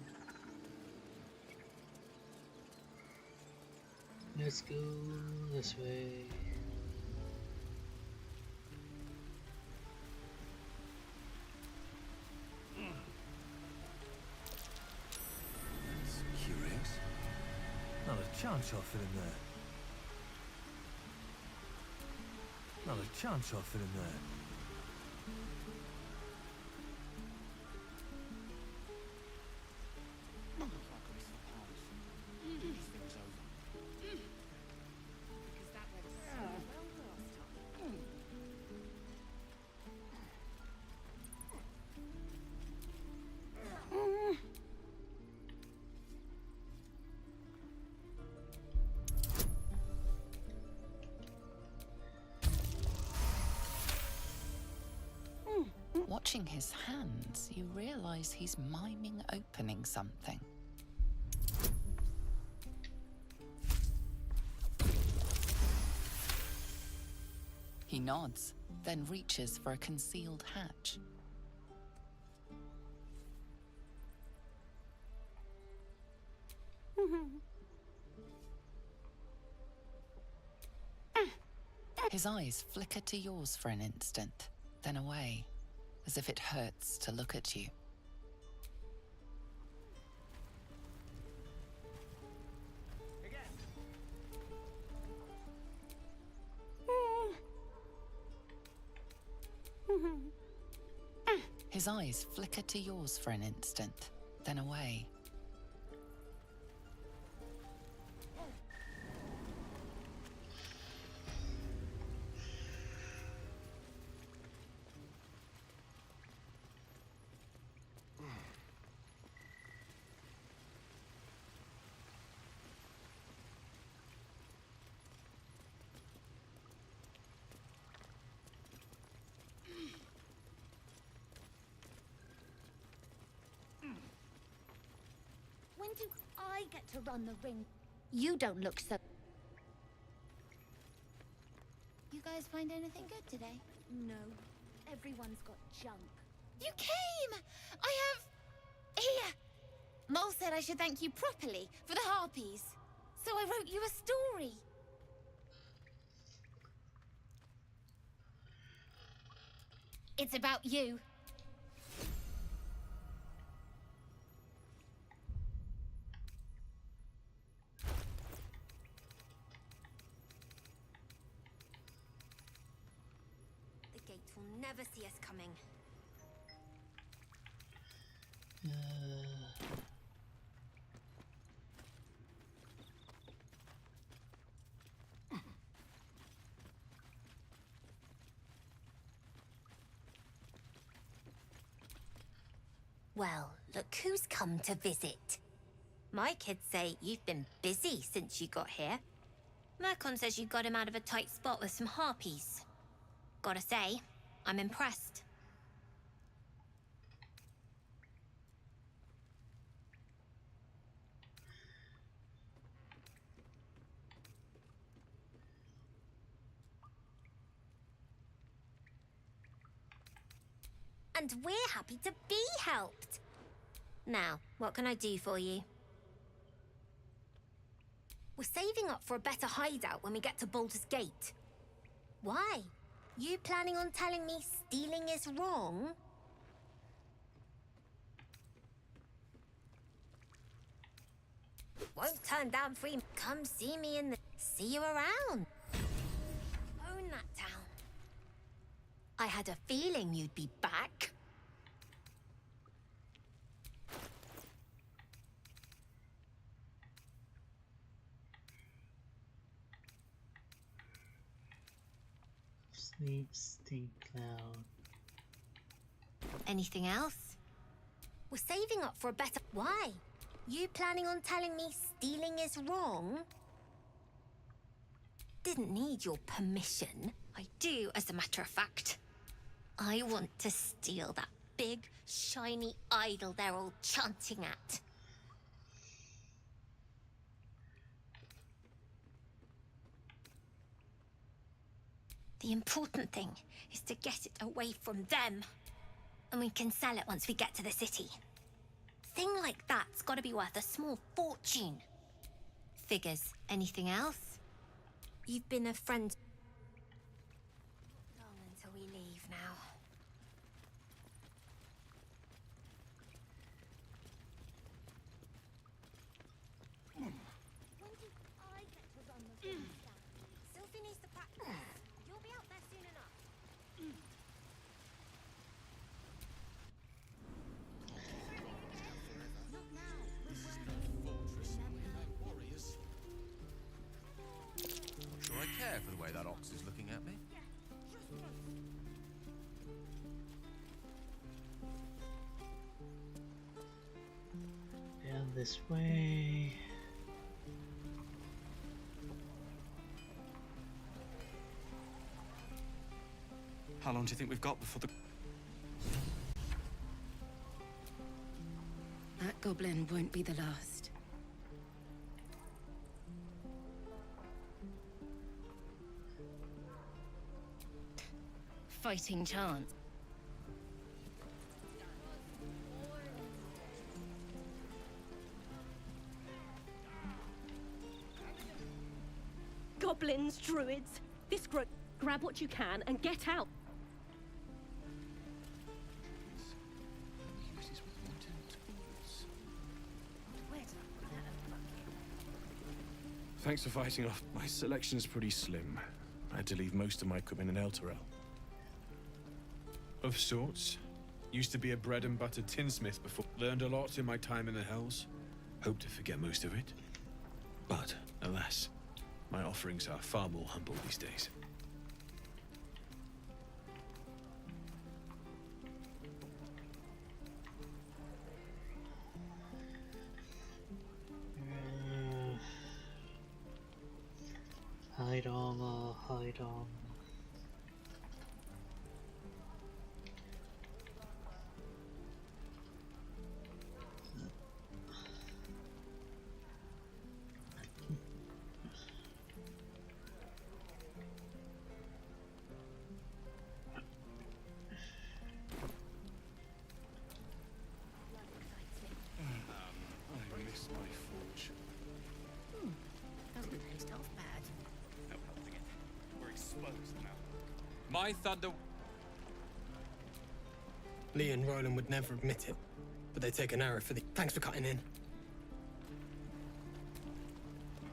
L: Let's go this way.
M: That's curious. Not a chance you'll fit in there. Not a chance you'll fit in there.
Q: Watching his hands, you realize he's miming opening something. He nods, then reaches for a concealed hatch. His eyes flicker to yours for an instant, then away, as if it hurts to look at you. His eyes flicker to yours for an instant, then away.
N: When do I get to run the ring? You don't look so... You guys find anything good today? No. Everyone's got junk. You came! I have... Here! Mole said I should thank you properly for the harpies. So I wrote you a story. It's about you.
B: The gate will never see us coming. Well, look who's come to visit. My kids say you've been busy since you got here. Mercon says you got him out of a tight spot with some harpies. Gotta say, I'm impressed. And we're happy to be helped. Now, what can I do for you? We're saving up for a better hideout when we get to Baldur's Gate. Why? You planning on telling me stealing is wrong? Won't turn down free. Come see me in the... See you around. Own that town. I had a feeling you'd be back.
L: Sleep, stink cloud.
B: Anything else? We're saving up for a better... Why? You planning on telling me stealing is wrong? Didn't need your permission. I do, as a matter of fact. I want to steal that big, shiny idol they're all chanting at. The important thing is to get it away from them. And we can sell it once we get to the city. Thing like that's gotta be worth a small fortune. Figures. Anything else? You've been a friend long until we leave now. When did I get to run the Sylvie needs to practice. You'll be out there soon enough. Not now.
O: Not sure I care for the way that ox is looking at me.
L: Down this way.
R: How long do you think we've got before the...
D: That goblin won't be the last. Fighting chance.
S: Goblins, druids, this grab what you can and get out.
K: Thanks for fighting off. My selection's pretty slim. I had to leave most of my equipment in Elturel. Of sorts. Used to be a bread and butter tinsmith before. Learned a lot in my time in the Hells. Hope to forget most of it. But, alas, my offerings are far more humble these days.
L: Hide armor, hide armor.
K: I miss my forge.
N: Doesn't taste half bad.
R: No helping it. We're exposed now.
O: My thunder...
T: Lee and Roland would never admit it, but they take an arrow for the... Thanks for cutting in.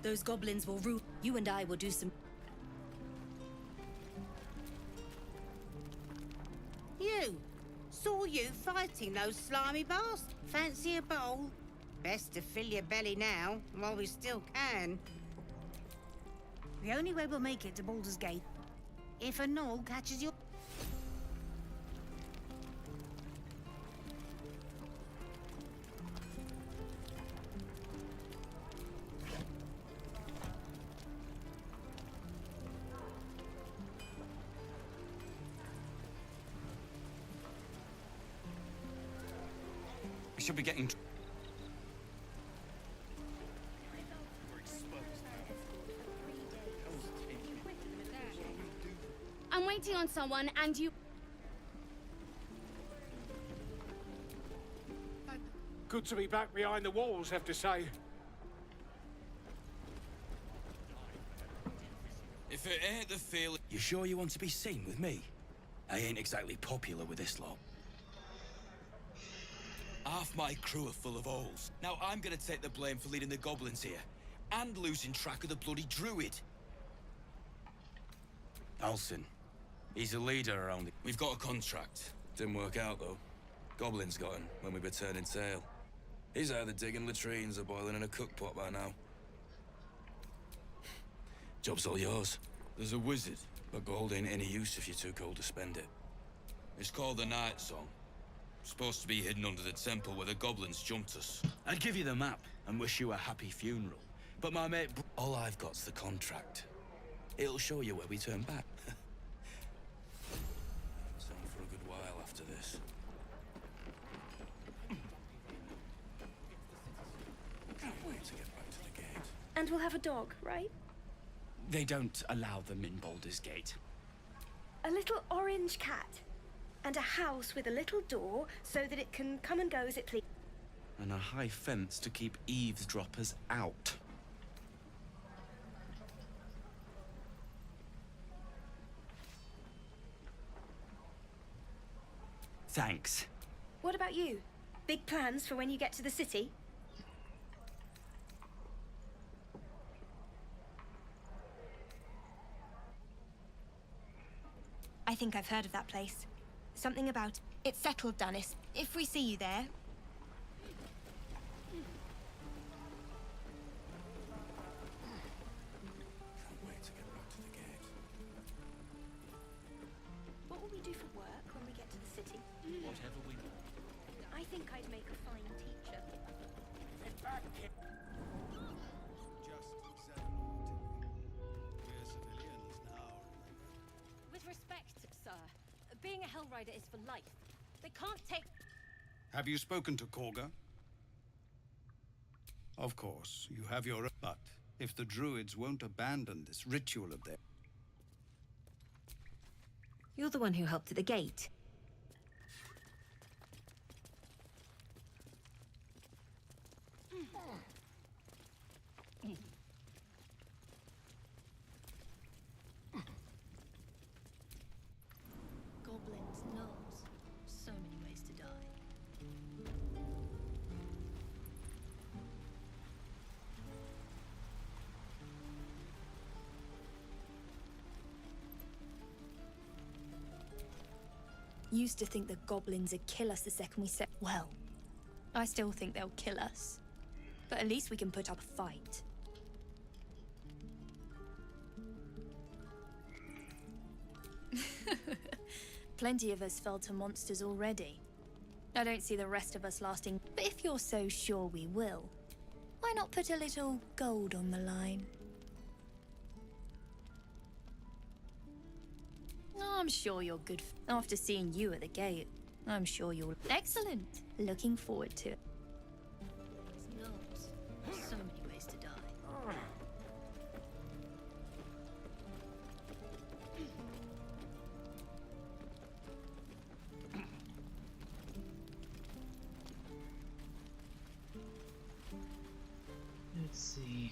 U: Those goblins will rule. You and I will do some...
V: You! Saw you fighting those slimy bastards. Fancy a bowl? Best to fill your belly now, while we still can.
U: The only way we'll make it to Baldur's Gate.
V: If a gnoll catches your...
R: We should be getting...
W: I'm waiting on someone, and you...
X: Good to be back behind the walls, have to say.
Y: If it ain't the feeling... You sure you want to be seen with me? I ain't exactly popular with this lot. Half my crew are full of holes. Now I'm gonna take the blame for leading the goblins here. And losing track of the bloody druid. Alson. He's a leader around it. We've got a contract. Didn't work out, though. Goblins got him when we were turning tail. He's either digging latrines or boiling in a cookpot by now. Job's all yours. There's a wizard, but gold ain't any use if you're too cold to spend it. It's called the Night Song. Supposed to be hidden under the temple where the goblins jumped us. I'd give you the map and wish you a happy funeral. But my mate... All I've got's the contract. It'll show you where we turn back. It's on for a good while after this. Can't wait to get back to the gate.
S: And we'll have a dog, right?
Z: They don't allow them in Baldur's Gate.
A: A little orange cat. And a house with a little door so that it can come and go as it pleases.
R: And a high fence to keep eavesdroppers out. Thanks.
A: What about you? Big plans for when you get to the city? I think I've heard of that place. Something about... It's settled, Dennis. If we see you there...
Y: Can't wait to get back to the gate.
A: What will we do for work when we get to the city?
Y: Whatever we want.
A: I think I'd make a fine teacher.
Y: Get back, kid! We're civilians now, remember?
S: With respect, sir, being a Hell Rider is for life. They can't take...
J: Have you spoken to Korga? Of course, you have your... But if the druids won't abandon this ritual of theirs...
A: You're the one who helped at the gate.
C: Goblins, gnomes. So many ways to die.
A: Used to think that goblins would kill us the second we set... Well, I still think they'll kill us. But at least we can put up a fight. Plenty of us fell to monsters already. I don't see the rest of us lasting, but if you're so sure we will, why not put a little gold on the line? I'm sure you're good. After seeing you at the gate, I'm sure you'll... Excellent! Looking forward to it.
C: Gnomes. So many ways to die.
L: Let's see.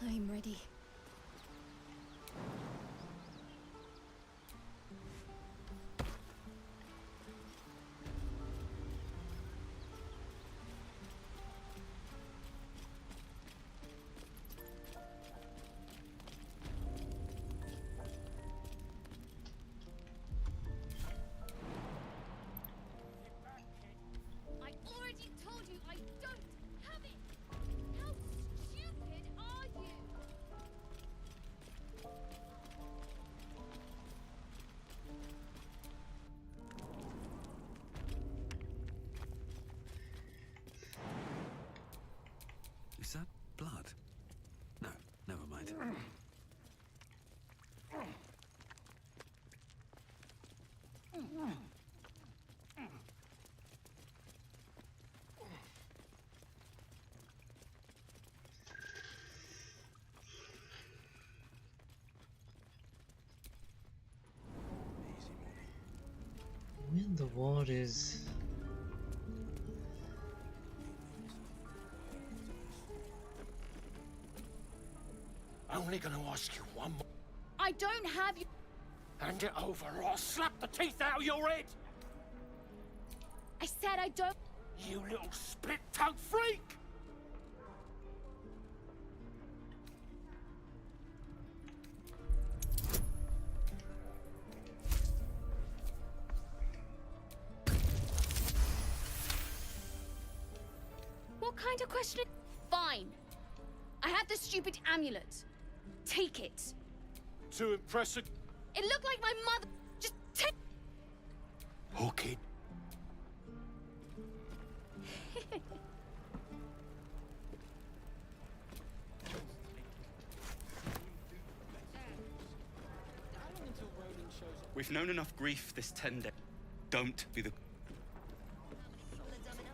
A: I'm ready.
W: I already told you I don't have it! How stupid are you?
Y: Is that blood? No, never mind.
L: When the war is
X: Only gonna ask you one more.
W: I don't have you.
X: Hand it over or I'll slap the teeth out of your head!
W: I said I don't.
X: You little split-tongued freak!
W: What kind of question? Fine. I have the stupid amulet. Take it.
X: To impress a...
W: It looked like my mother. Just take.
X: Hook it.
R: We've known enough grief this 10 days. Don't be the...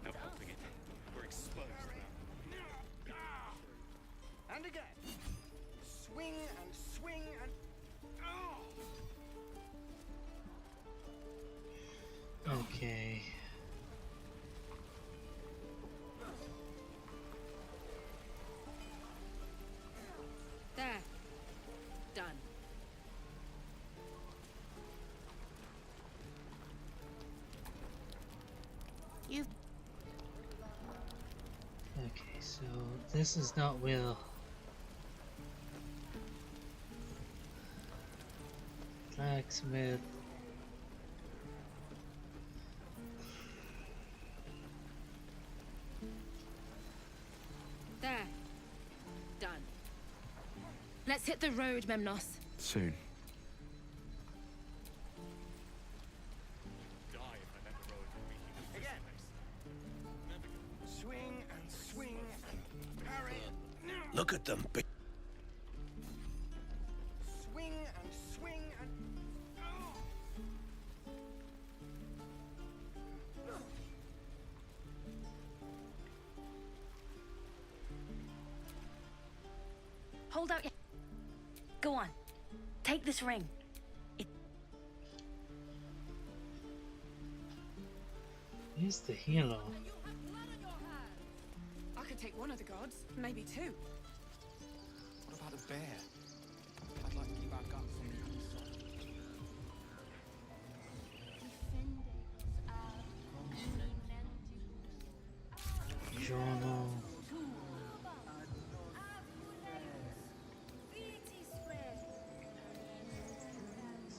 R: No helping it. We're exposed now.
E: And again. Swing and swing and...
L: Okay.
S: There. Done.
V: You've...
L: Okay, so this is not Will. Blacksmith.
S: There. Done.
W: Let's hit the road, Memnos.
K: Soon.
E: Again. Swing and swing and parry.
Y: Look at them.
E: Swing and swing and...
W: Hold out your... Go on. Take this ring.
L: Here's the hero.
F: I could take one of the gods, maybe two.
G: What about a bear? I'd like to keep our guts on the inside.
L: Journal.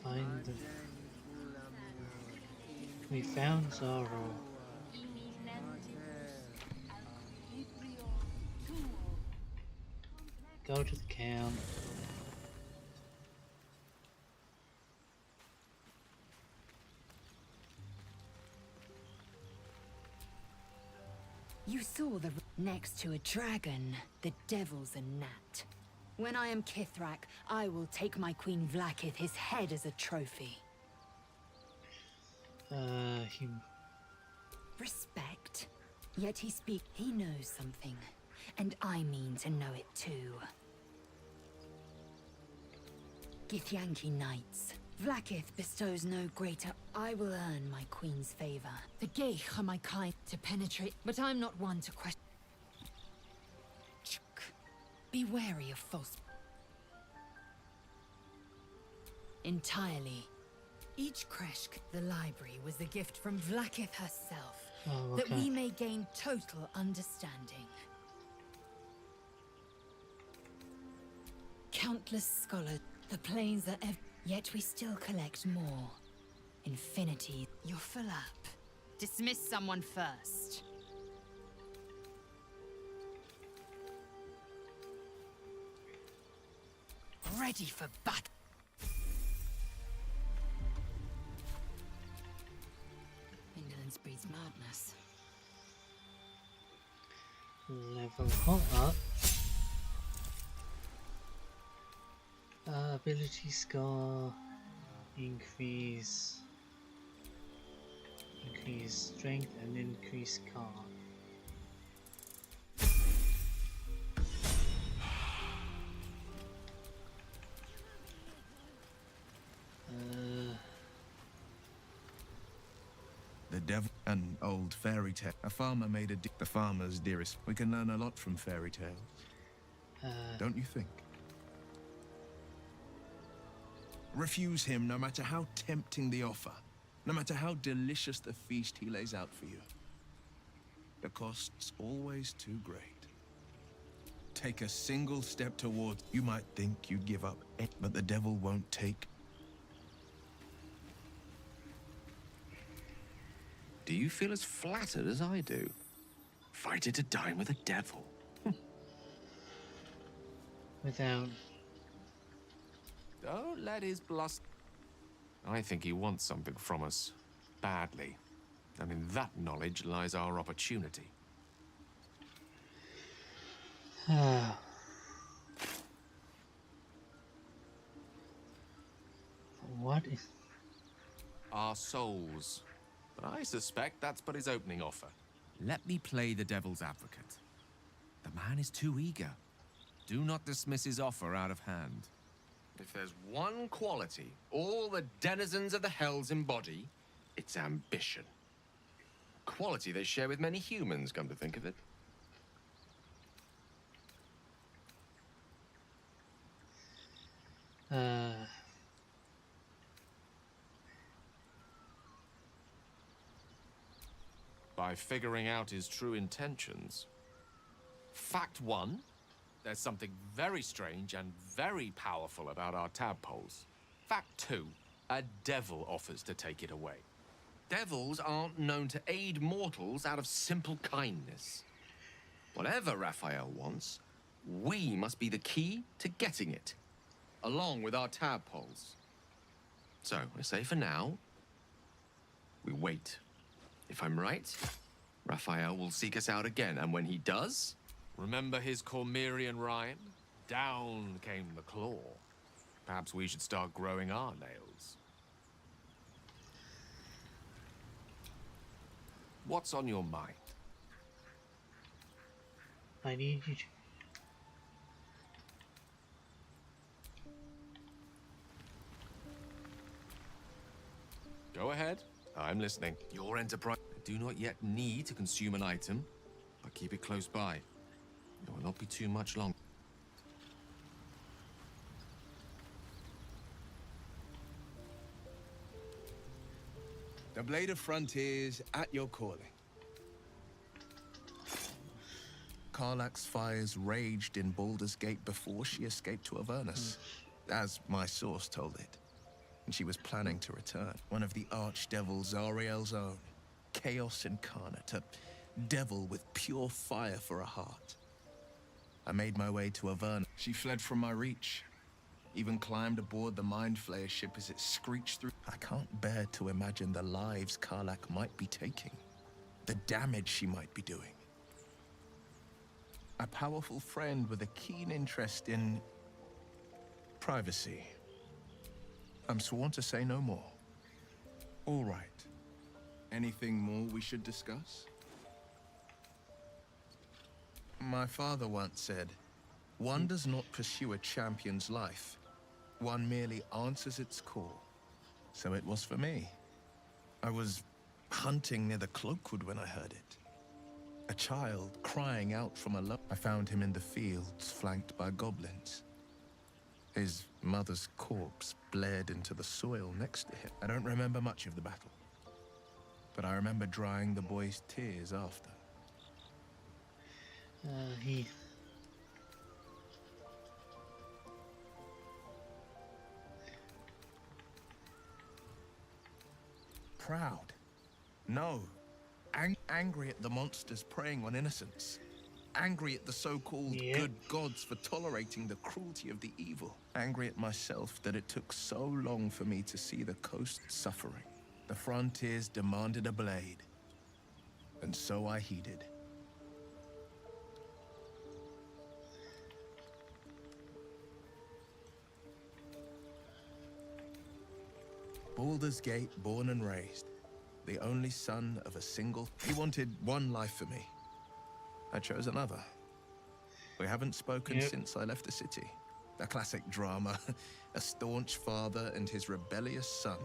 L: Find the... We found Zorro. Go to the camp.
H: You saw the next to a dragon, the devil's a gnat. When I am Kithrak, I will take my Queen Vlaakith his head as a trophy.
L: He...
H: Respect. Yet he knows something. And I mean to know it too. Githyanki Knights. Vlaakith bestows no greater. I will earn my queen's favor. The Geich are my kind to penetrate, but I'm not one to question. Be wary of false. Entirely. Each Kreshk, the library, was a gift from Vlaakith herself, that we may gain total understanding. Countless scholars, the planes are yet we still collect more. Infinity, you're full up. Dismiss someone first. Ready for battle. Indolence breeds madness.
L: Level up. Ability score. Increase strength and increase calm.
I: The devil, an old fairy tale. A farmer made the farmer's dearest. We can learn a lot from fairy tales. Don't you think? Refuse him no matter how tempting the offer, no matter how delicious the feast he lays out for you. The cost's always too great. Take a single step towards. You might think you'd give up, but the devil won't take.
O: Do you feel as flattered as I do? Fighting to dine with a devil.
L: Without...
O: Don't let his bluster... I think he wants something from us. Badly. And in that knowledge lies our opportunity.
L: What is...
O: Our souls. But I suspect that's but his opening offer. Let me play the devil's advocate. The man is too eager. Do not dismiss his offer out of hand. If there's one quality all the denizens of the hells embody, it's ambition. Quality they share with many humans, come to think of it. By figuring out his true intentions. Fact one, there's something very strange and very powerful about our tadpoles. Fact two, a devil offers to take it away. Devils aren't known to aid mortals out of simple kindness. Whatever Raphael wants, we must be the key to getting it, along with our tadpoles. So, I say for now, we wait. If I'm right, Raphael will seek us out again, and when he does, remember his Cormyrean rhyme? Down came the claw. Perhaps we should start growing our nails. What's on your mind?
L: I need you to...
O: Go ahead. I'm listening. Your enterprise. I do not yet need to consume an item, but keep it close by. It will not be too much longer.
I: The Blade of Frontiers at your calling. Karlach's fires raged in Baldur's Gate before she escaped to Avernus, as my source told it. And she was planning to return. One of the archdevil Zariel's own. Chaos incarnate, a devil with pure fire for a heart. I made my way to Avernus. She fled from my reach. Even climbed aboard the Mind Flayer ship as it screeched through. I can't bear to imagine the lives Karlach might be taking. The damage she might be doing. A powerful friend with a keen interest in... privacy. I'm sworn to say no more. All right. Anything more we should discuss? My father once said, one does not pursue a champion's life. One merely answers its call. So it was for me. I was hunting near the Cloakwood when I heard it. A child crying out from alone. I found him in the fields, flanked by goblins. His mother's corpse bled into the soil next to him. I don't remember much of the battle, but I remember drying the boy's tears after.
L: He...
I: Proud? No. Angry at the monsters preying on innocents. Angry at the so-called good gods for tolerating the cruelty of the evil. Angry at myself that it took so long for me to see the coast suffering. The frontiers demanded a blade. And so I heeded. Baldur's Gate, born and raised. The only son of a single... He wanted one life for me. I chose another. We haven't spoken since I left the city. A classic drama. A staunch father and his rebellious son.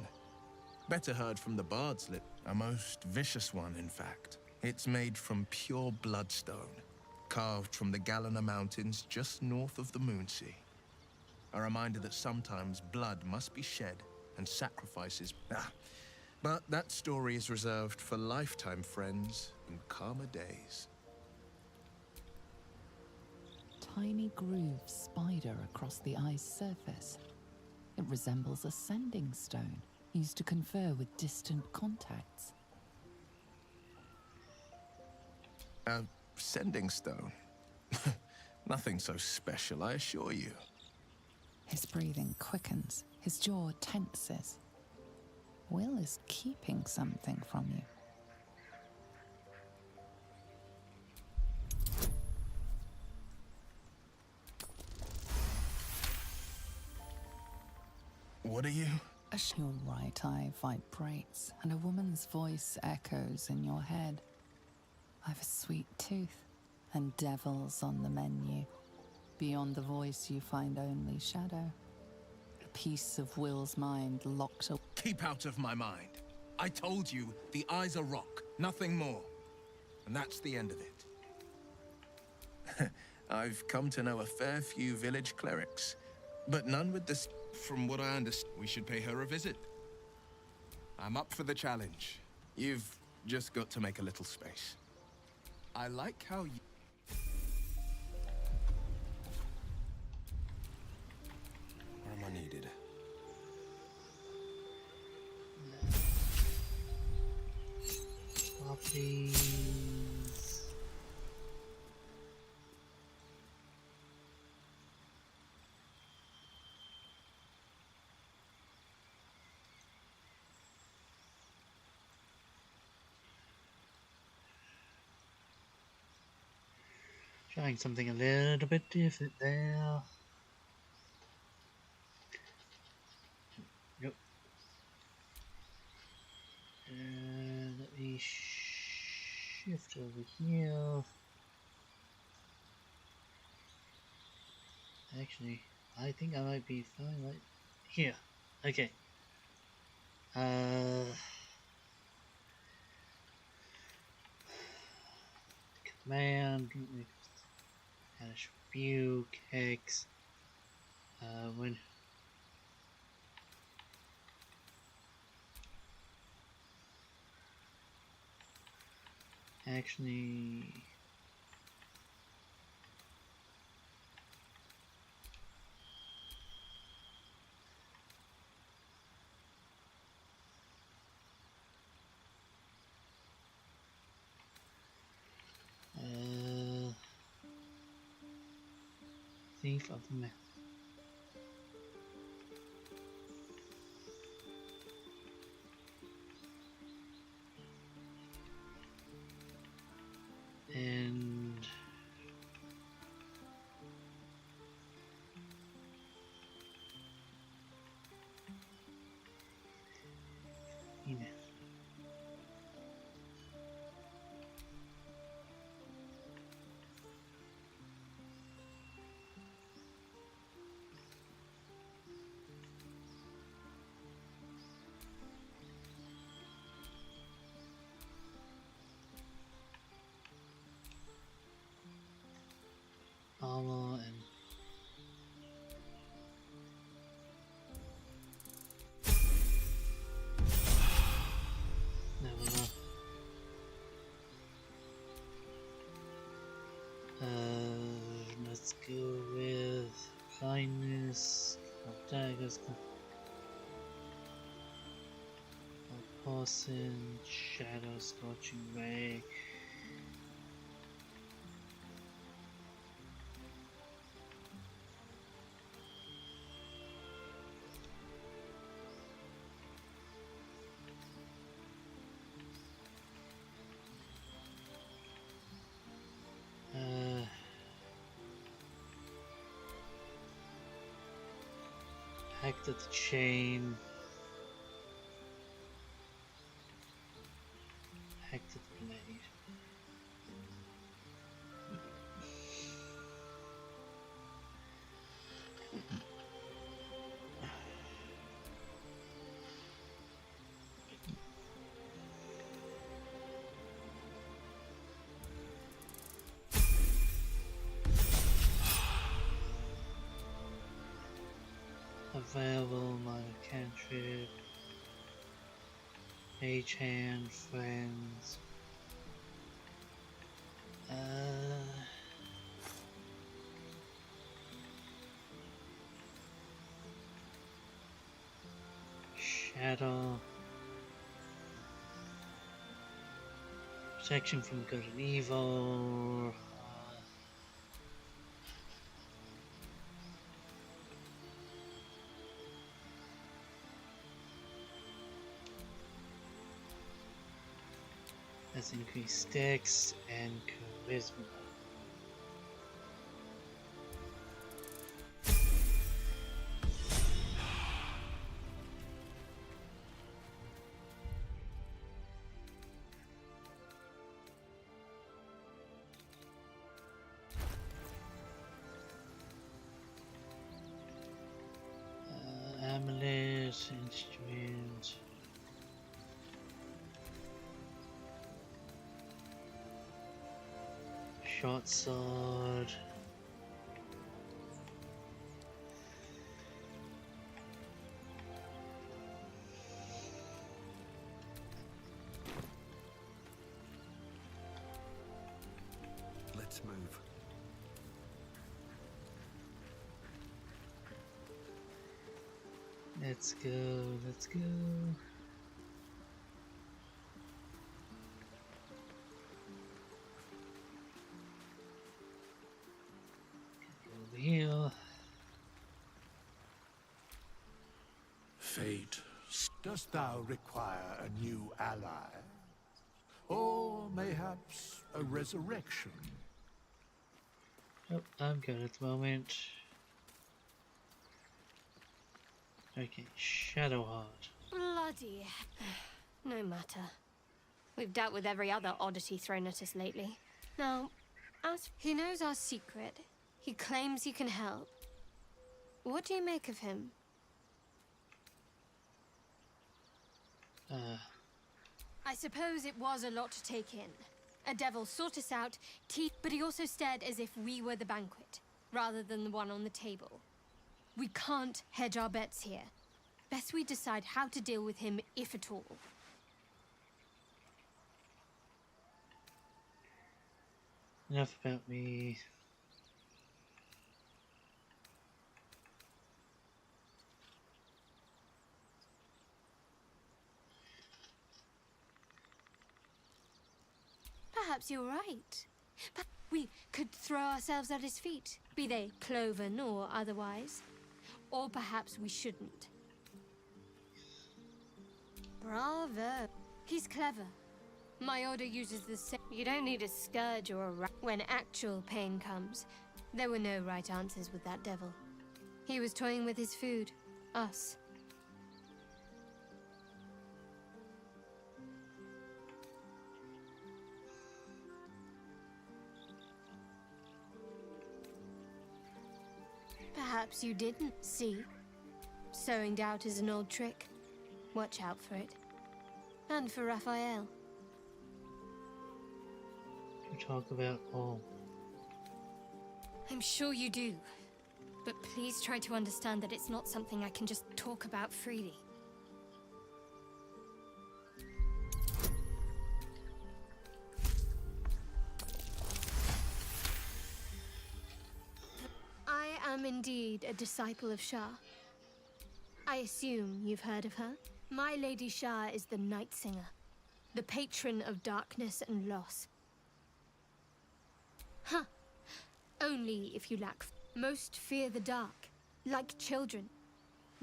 I: Better heard from the bard's lip. A most vicious one, in fact. It's made from pure bloodstone. Carved from the Galena Mountains just north of the Moonsea. A reminder that sometimes blood must be shed and sacrifices. But that story is reserved for lifetime friends and calmer days.
B: Tiny grooves spider across the eye's surface. It resembles a sending stone used to confer with distant contacts.
I: A sending stone? Nothing so special, I assure you.
B: His breathing quickens, his jaw tenses. Will is keeping something from you.
I: What are you?
B: Your right eye vibrates, and a woman's voice echoes in your head. I've a sweet tooth, and devils on the menu. Beyond the voice, you find only shadow. A piece of Will's mind locked away.
I: Keep out of my mind. I told you, the eyes are rock, nothing more. And that's the end of it. I've come to know a fair few village clerics, but none with this. From what I understand, we should pay her a visit. I'm up for the challenge. You've just got to make a little space. I like how you...
Y: Where am I needed?
L: Properties. Trying something a little bit different there. Yep. Let me shift over here. Actually, I think I might be fine right here. Okay. Command. Hellish Rebuke, Hex, when actually Thief of the Myth. And Enough. Armor and level up. Let's go with kindness, daggers, poison, shadow, scorching ray. Hacked at the chain. Hacked at the blade. Available, minor cantrip. Mage hand, friends. Shadow. Protection from good and evil. Let's increase sticks and charisma. Amulet, instrument. Short sword.
D: Let's move.
L: Let's go, let's go. Over here.
D: Fate, dost thou require a new ally? Or mayhaps a resurrection?
L: Oh, I'm good at the moment. Okay, Shadowheart.
S: Bloody. No matter. We've dealt with every other oddity thrown at us lately. Now, as he knows our secret, he claims he can help. What do you make of him? I suppose it was a lot to take in. A devil sought us out, but he also stared as if we were the banquet, rather than the one on the table. We can't hedge our bets here. Best we decide how to deal with him, if at all.
L: Enough about me.
S: Perhaps you're right. But we could throw ourselves at his feet, be they cloven or otherwise. Or perhaps we shouldn't. Bravo. He's clever. My order uses the same. You don't need a scourge or a rat. When actual pain comes, there were no right answers with that devil. He was toying with his food. Us. Perhaps you didn't see. Sowing doubt is an old trick. Watch out for it. And for Raphael.
L: We talk about all.
S: I'm sure you do. But please try to understand that it's not something I can just talk about freely. I am indeed a disciple of Shah. I assume you've heard of her. My Lady Shah is the Night Singer, the patron of darkness and loss. Huh. Only if you lack. Most fear the dark, like children.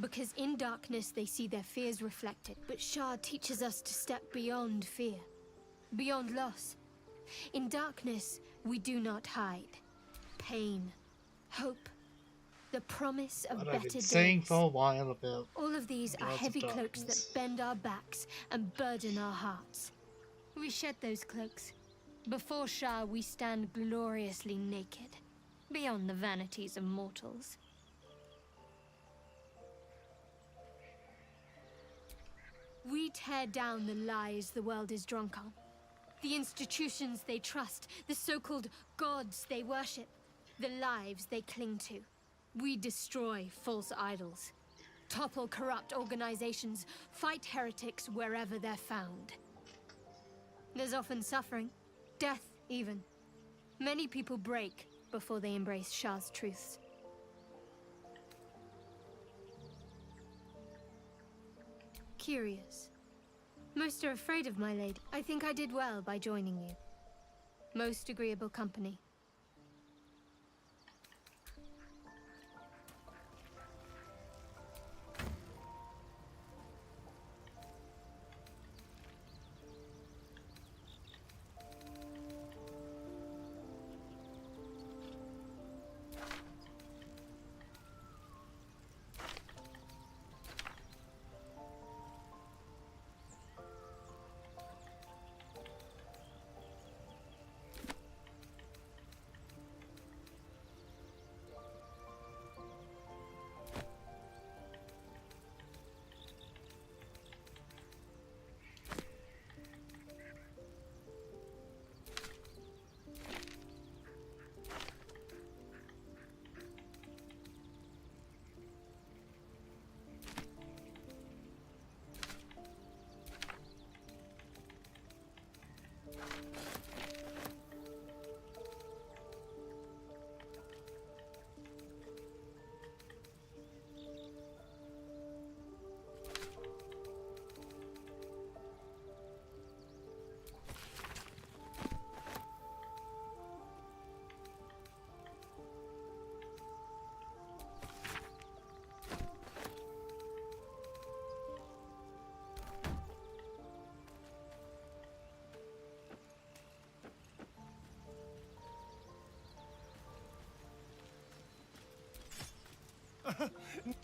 S: Because in darkness they see their fears reflected. But Shah teaches us to step beyond fear, beyond loss. In darkness, we do not hide. Pain, hope, the promise of
L: What
S: better
L: I've been
S: days.
L: saying for a while about
S: All of these are
L: gods of
S: heavy cloaks
L: darkness.
S: that bend our backs and burden our hearts. We shed those cloaks. Before Shah, we stand gloriously naked, beyond the vanities of mortals. We tear down the lies the world is drunk on. The institutions they trust, the so-called gods they worship, the lives they cling to. We destroy false idols. topple corrupt organizations, fight heretics wherever they're found. There's often suffering, death even. Many people break before they embrace Shah's truths. Curious. Most are afraid of my lady. I think I did well by joining you. Most agreeable company.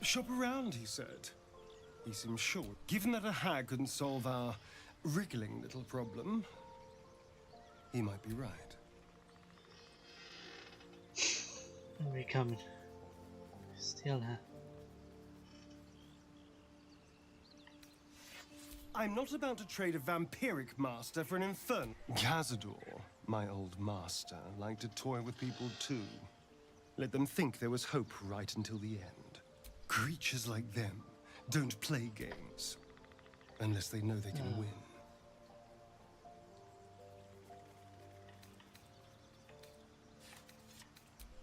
M: Shop around, he said. He seemed sure. Given that a hag couldn't solve our wriggling little problem, he might be right.
L: We're coming. Still have.
M: I'm not about to trade a vampiric master for an infernal. Cazador, my old master, liked to toy with people too. Let them think there was hope right until the end. Creatures like them don't play games unless they know they can win.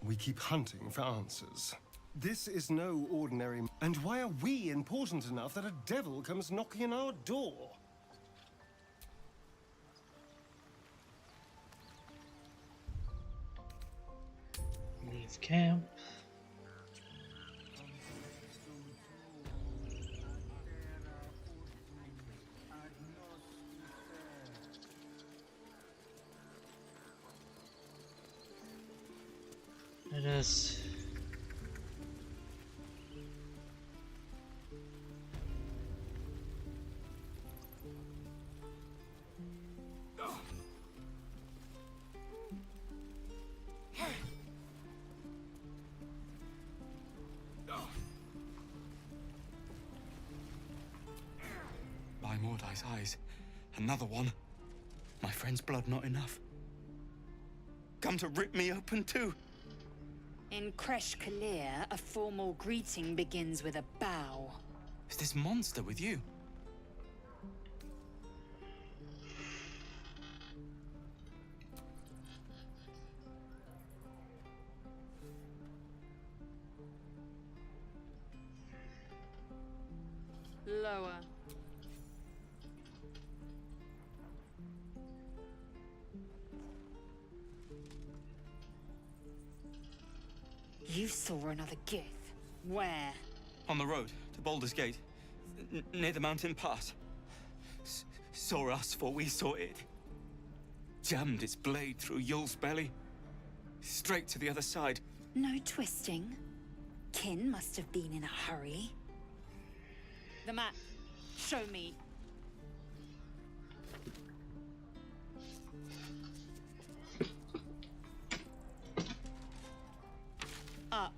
M: We keep hunting for answers. This is no ordinary... And why are we important enough that a devil comes knocking on our door?
L: Leave camp. Let us
R: By Mordai's eyes, another one. My friend's blood not enough. Come to rip me open too.
H: In Kresh Kalir, a formal greeting begins with a bow.
R: Is this monster with you?
W: Lower.
H: You saw another Gith. Where?
R: On the road to Baldur's Gate, near the mountain pass. Saw us before we saw it. Jammed its blade through Yul's belly. Straight to the other side.
H: No twisting. Kin must have been in a hurry.
W: The map. Show me.
H: Up.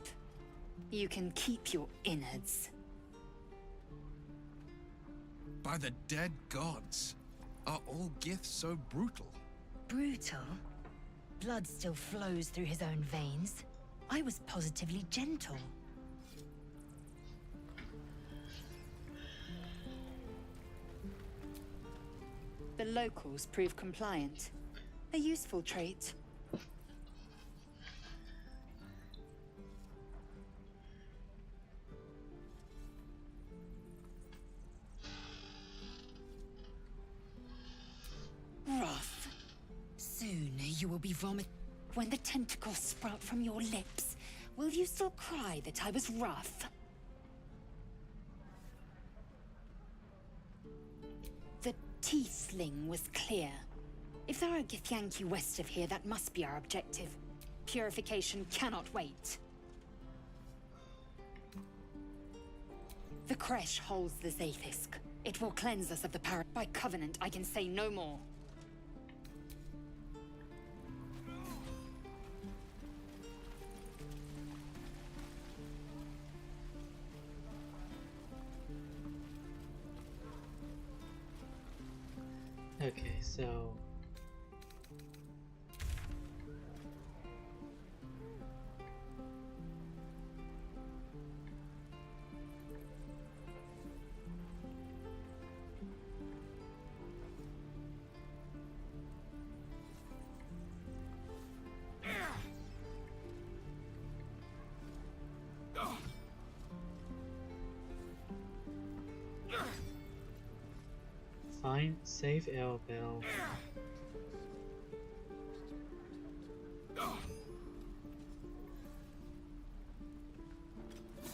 H: You can keep your innards.
I: By the dead gods, are all Giths so brutal?
H: Brutal? Blood still flows through his own veins. I was positively gentle.
N: the locals prove compliant. A useful trait.
H: Rough. Soon you will be vomit. When the tentacles sprout from your lips, will you still cry that I was rough? The tiefling was clear. If there are Githyanki west of here, that must be our objective. Purification cannot wait. The Kresh holds the Zaithisk. It will cleanse us of the power. By covenant, I can say no more.
L: Okay, so find save Elbel.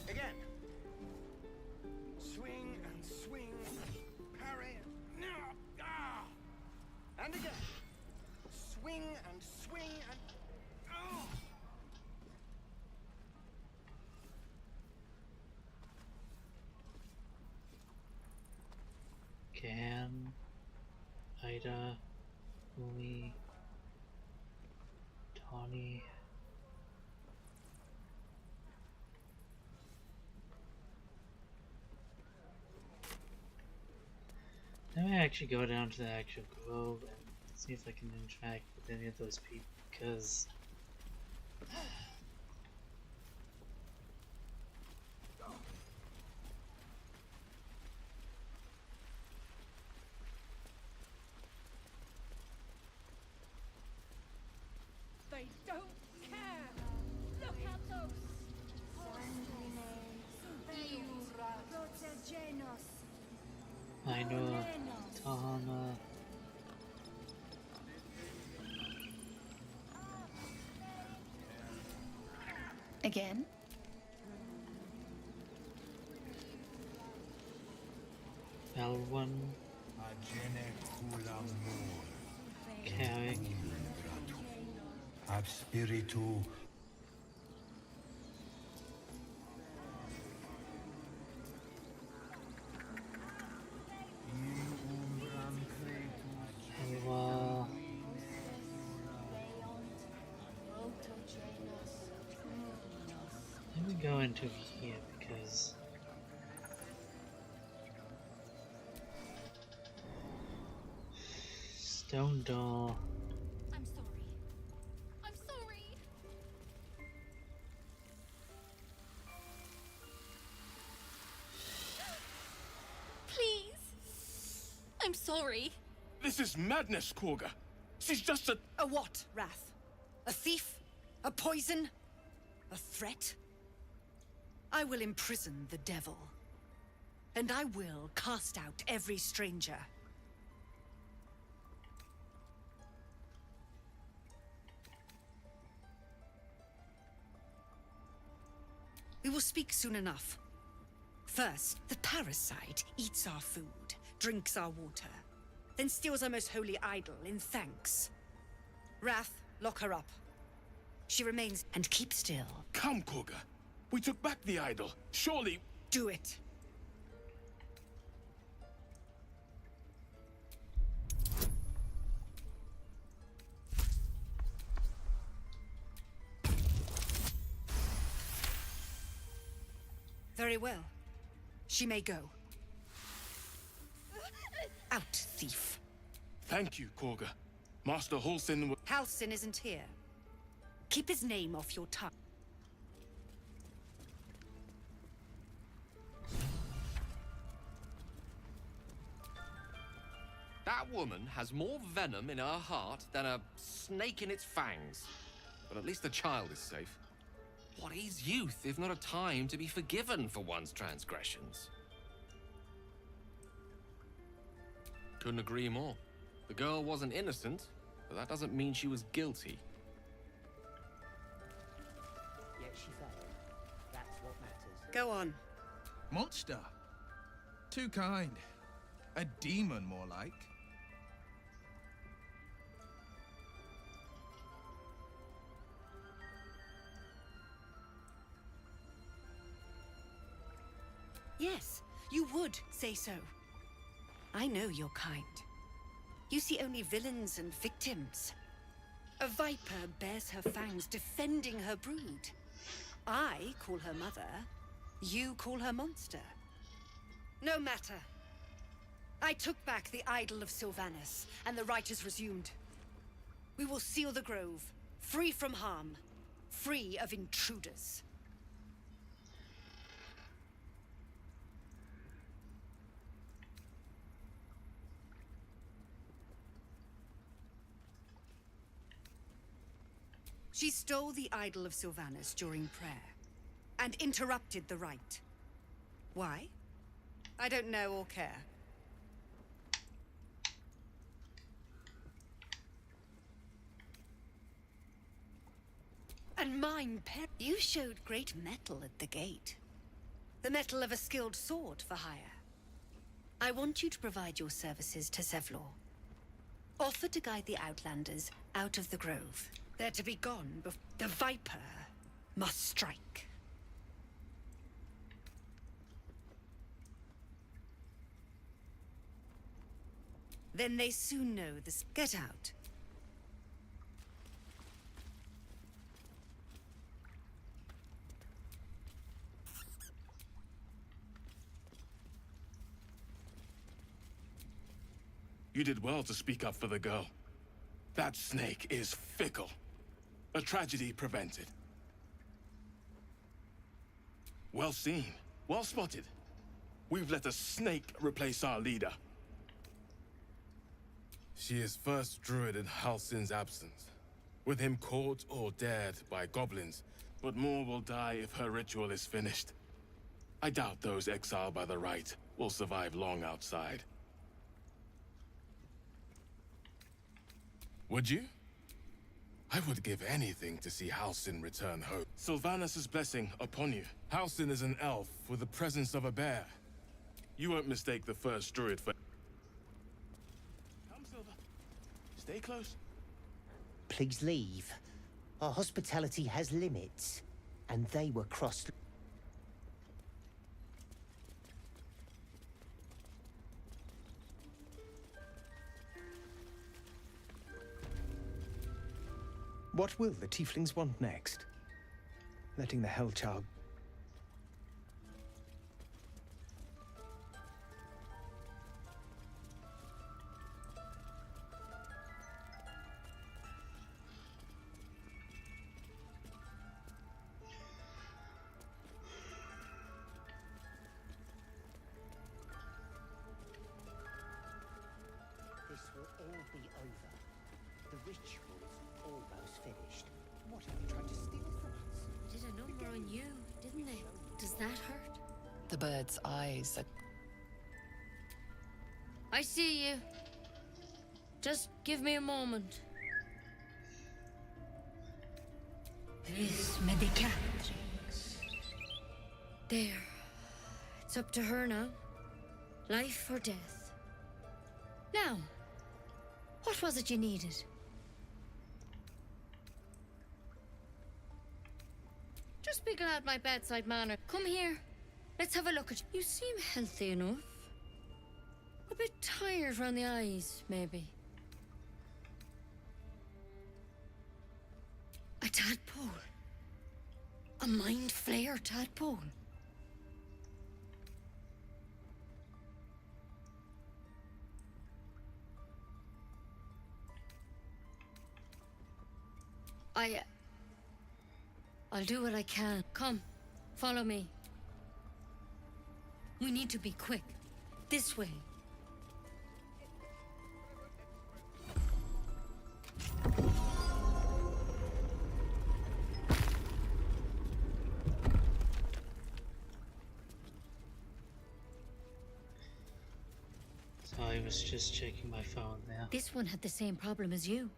E: Again. Swing and swing. Parry. And again. Swing and swing and...
L: Can Ida, Umi, Tawny. Let me actually go down to the actual grove and see if I can interact with any of those people, because
F: They don't care. Look at those.
L: I know Tahana.
A: Again?
L: L1. Carrick.
P: Ab spiritu.
L: Well, let me go into here because stone door.
W: I'm sorry. I'm sorry. Please. I'm sorry.
X: This is madness, Korga. She's just a...
H: A what, Wrath? A thief? A poison? A threat? I will imprison the devil. And I will cast out every stranger. We will speak soon enough. First, the parasite eats our food, drinks our water, then steals our most holy idol in thanks. Wrath, lock her up. She remains and keep still.
X: Come, Korga. We took back the idol. Surely...
H: Do it. Very well. She may go. Out, thief.
X: Thank you, Korga. Master Halsin...
H: Halsin isn't here. Keep his name off your tongue.
E: Da!
C: That woman has more venom in her heart than a snake in its fangs. But at least the child is safe. What is youth if not a time to be forgiven for one's transgressions? Couldn't agree more. The girl wasn't innocent, but that doesn't mean she was guilty.
J: Yet she failed. That's what matters.
H: Go on.
I: Monster. Too kind. A demon, more like.
H: Yes, you would say so. I know your kind. You see only villains and victims. A viper bears her fangs defending her brood. I call her mother. You call her monster. No matter. I took back the idol of Sylvanus, and the rite is resumed. We will seal the grove, free from harm, free of intruders. She stole the idol of Sylvanus during prayer, and interrupted the rite. Why? I don't know or care. And mine, you showed great mettle at the gate. The mettle of a skilled sword for hire. I want you to provide your services to Zevlor. Offer to guide the Outlanders out of the grove. They're to be gone before the Viper must strike. Then they soon know this. Get out.
Y: You did well to speak up for the girl. That snake is fickle. A tragedy prevented. Well seen. Well spotted. We've let a snake replace our leader. She is first druid in Halsin's absence, with him caught or dared by goblins, but more will die if her ritual is finished. I doubt those exiled by the rite will survive long outside. Would you? I would give anything to see Halsin return home. Sylvanus' blessing upon you. Halsin is an elf with the presence of a bear. You won't mistake the first druid for... Come, Silver. Stay close.
J: Please leave. Our hospitality has limits, and they were crossed.
Q: What will the tieflings want next? Letting the Hellchild...
J: This will all be over. The ritual's almost finished. What have they tried to steal from us?
W: They did a number on you, didn't they? Does that hurt?
B: The bird's eyes are...
W: I see you. Just give me a moment.
H: Vis medicatrix.
W: There. It's up to her now. Life or death. Now, what was it you needed? Just be glad my bedside manner. Come here. Let's have a look at you. You seem healthy enough. A bit tired round the eyes, maybe. A tadpole. A mind flayer tadpole. I'll do what I can. Come, follow me. We need to be quick. This way.
L: was just checking my phone there.
W: This one had the same problem as you.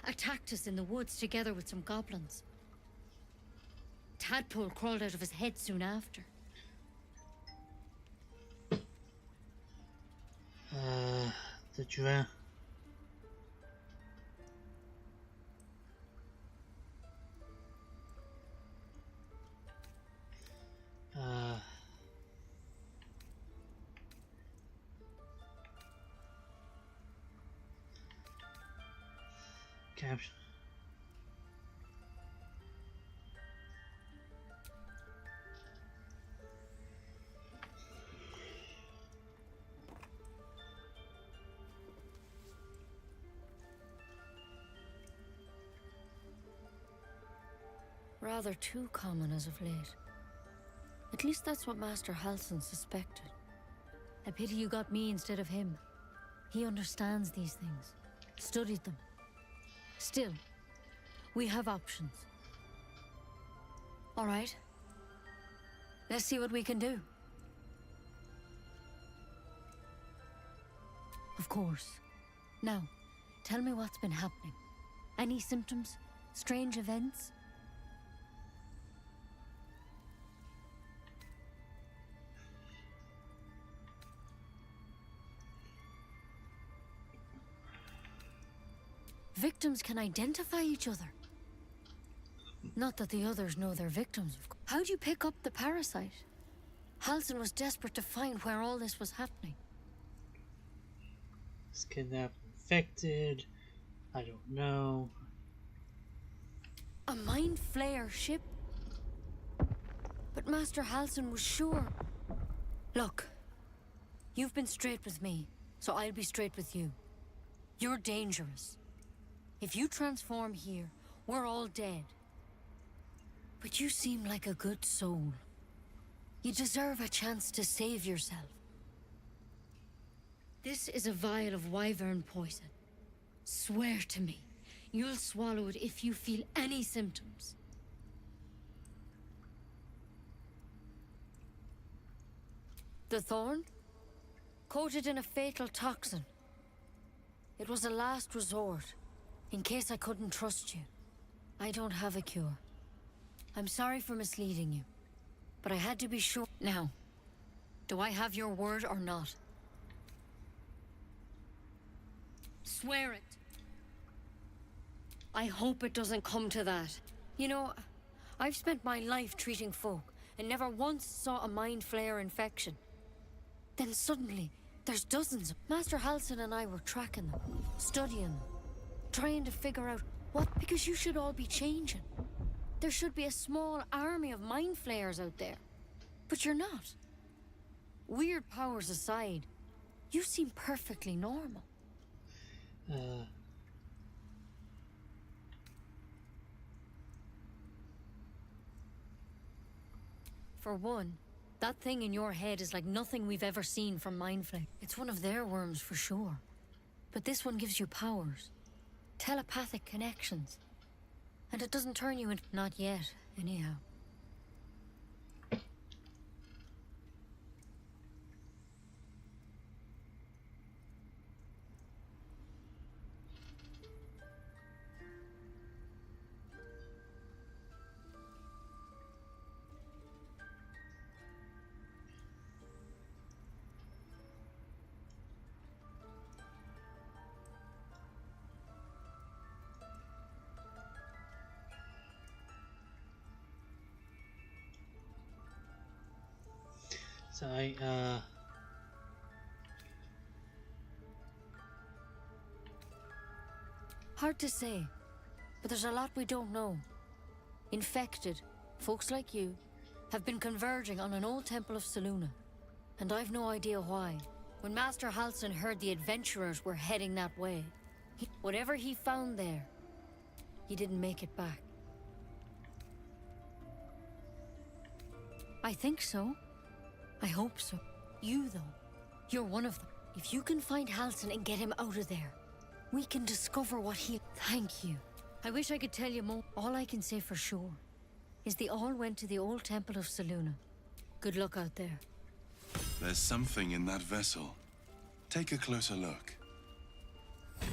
W: Attacked us in the woods together with some goblins. Tadpole crawled out of his head soon after.
L: The drain. Caption.
W: Rather too common as of late. At least that's what Master Halsin suspected. A pity you got me instead of him. He understands these things, studied them. Still, we have options. All right. Let's see what we can do. Of course. Now, tell me what's been happening. Any symptoms? Strange events? Victims can identify each other. Not that the others know they're victims, of course. How'd you pick up the parasite? Halsin was desperate to find where all this was happening.
L: Is kidnapped, infected? I don't know.
W: A mind flayer ship? But Master Halsin was sure. Look, you've been straight with me, so I'll be straight with you. You're dangerous. If you transform here, we're all dead. But you seem like a good soul. You deserve a chance to save yourself. This is a vial of wyvern poison. Swear to me, you'll swallow it if you feel any symptoms. The thorn? Coated in a fatal toxin. It was a last resort. In case I couldn't trust you. I don't have a cure. I'm sorry for misleading you, but I had to be sure. Now, do I have your word or not? Swear it. I hope it doesn't come to that. You know, I've spent my life treating folk and never once saw a mind flayer infection. Then suddenly, there's dozens. Master Halsin and I were tracking them, studying them. Trying to figure out what, because you should all be changing. There should be a small army of mind flayers out there. But you're not. Weird powers aside, you seem perfectly normal. For one, that thing in your head is like nothing we've ever seen from Mind Flayer. It's one of their worms for sure. But this one gives you powers. Telepathic connections. And it doesn't turn you into... Not yet, anyhow.
L: So
W: Hard to say, but there's a lot we don't know. Infected, folks like you, have been converging on an old temple of Selûne, and I've no idea why. When Master Halsin heard the adventurers were heading that way, whatever he found there, he didn't make it back. I think so. I hope so. You, though, you're one of them. If you can find Halsin and get him out of there, we can discover what he... Thank you. I wish I could tell you more. All I can say for sure is they all went to the old temple of Selûne. Good luck out there.
G: There's something in that vessel. Take a closer look.
O: So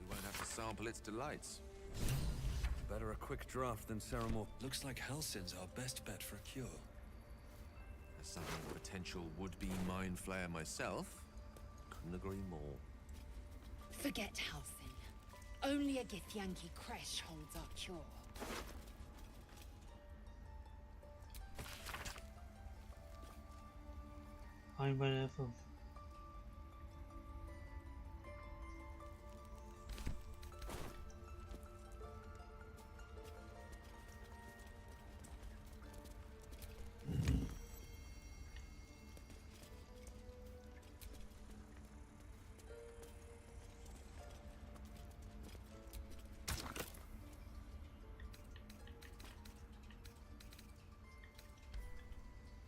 O: we won't have to sample its delights.
K: Better a quick draft than ceremony. Looks like Halsin's our best bet for a cure.
O: As someone a potential would-be mind flayer myself, couldn't agree more.
H: Forget Halsin. Only a Githyanki Kresh holds our cure.
L: I'm whatever.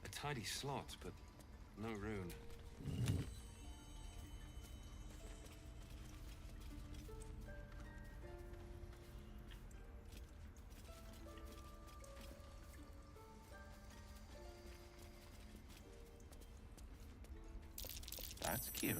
K: A tidy slot, but no rune.
O: That's curious.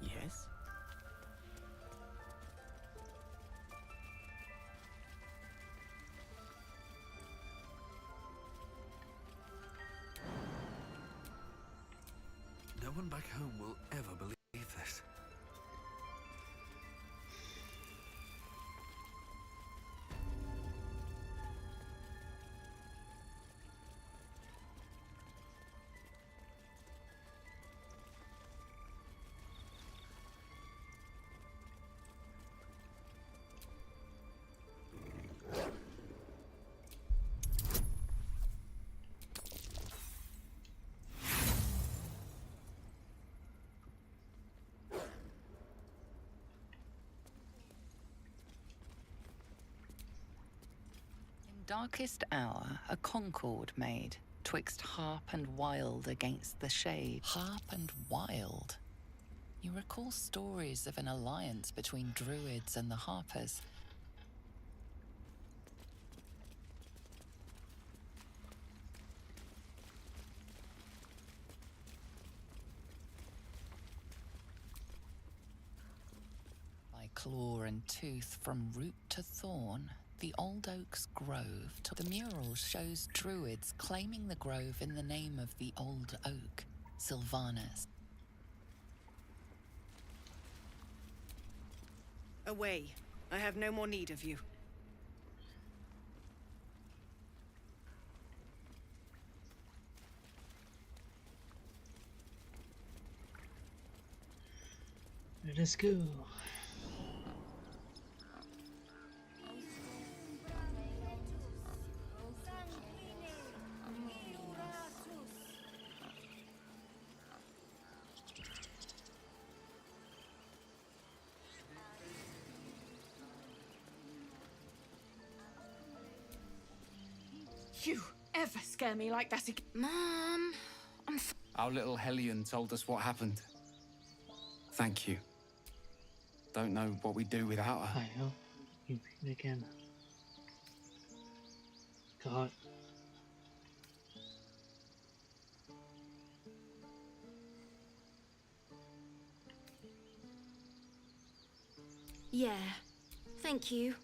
O: Yes?
K: No one back home will ever believe this.
B: Darkest hour, a concord made, twixt harp and wild against the shade. Harp and wild. You recall stories of an alliance between druids and the harpers. By claw and tooth from root to thorn, the old oak's grove. The mural shows druids claiming the grove in the name of the old oak, Sylvanas.
H: Away. I have no more need of you.
L: Let us go.
F: You ever scare me like that again?
H: Mom,
R: Our little Hellion told us what happened. Thank you. Don't know what we'd do without her.
L: I know. You begin again. God.
T: Yeah. Thank you.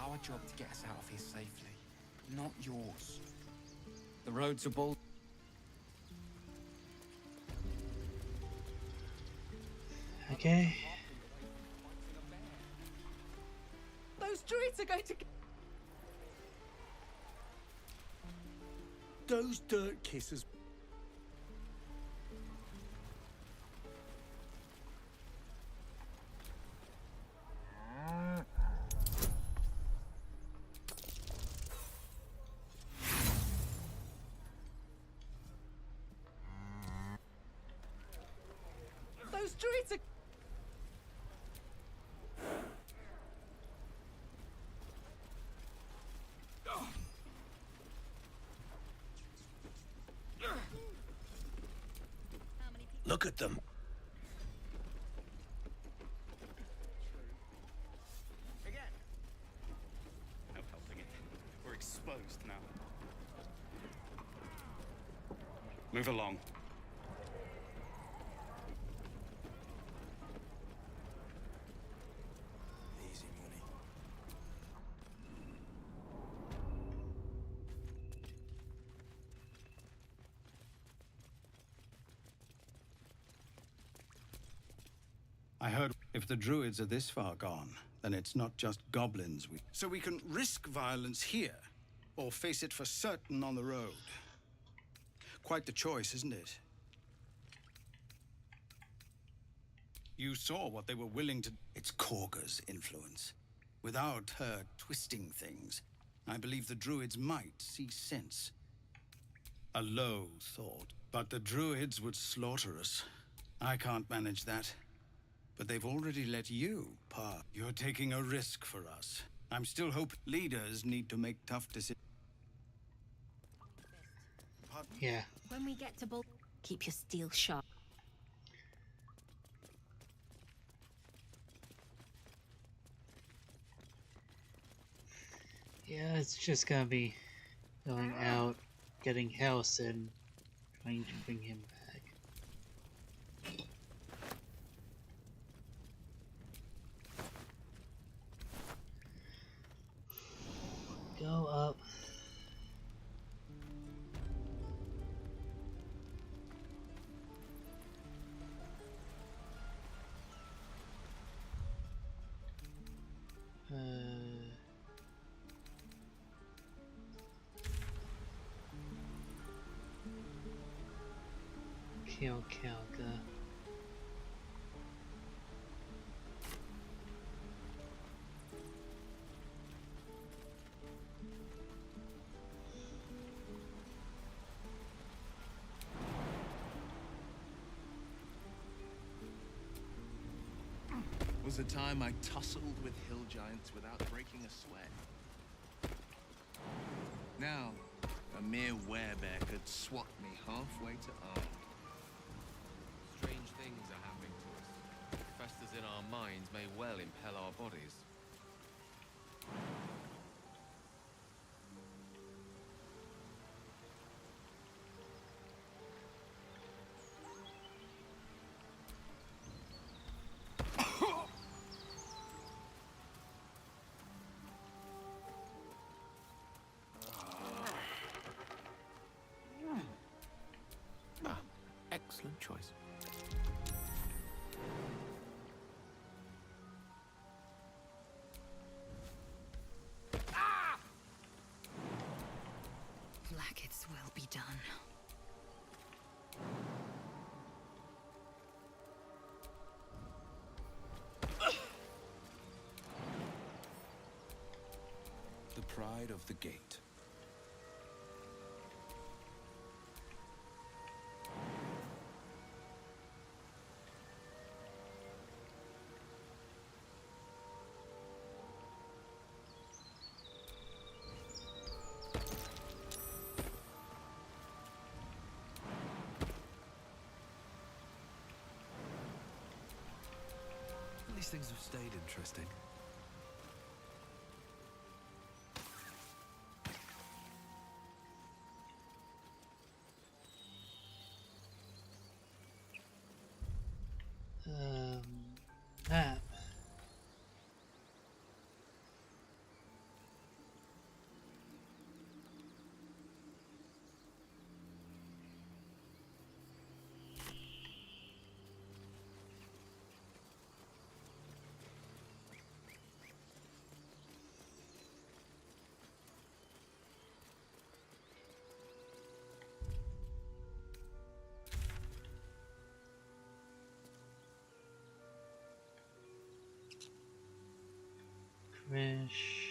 R: Our job to get us out of here safely, not yours. The road to Baldur.
L: Okay.
F: Those druids are going to...
Q: Those dirt kissers.
F: Druids are...
P: Look at them.
R: Again. No helping it. We're exposed now. Move along.
Y: Easy money.
P: I heard if the druids are this far gone, then it's not just goblins. So we can risk violence here, or face it for certain on the road. Quite the choice, isn't it? You saw what they were willing to... It's Korga's influence. Without her twisting things, I believe the druids might see sense. A low thought, but the druids would slaughter us. I can't manage that. But they've already let you part. You're taking a risk for us. I'm still hoping leaders need to make tough decisions.
L: Yeah.
T: When we get to Baldur, keep your steel sharp.
L: Yeah, it's just gonna be going out, getting Halsin, trying to bring him back. Go up. Kill Kalka.
I: Was a time I tussled with hill giants without breaking a sweat. Now, a mere werebear could swat me halfway to armed.
C: Strange things are happening to us. What festers in our minds may well impel our bodies. Excellent choice.
N: Blackets will be done.
Y: The pride of the gate.
K: These things have stayed interesting.
L: Map. Crash.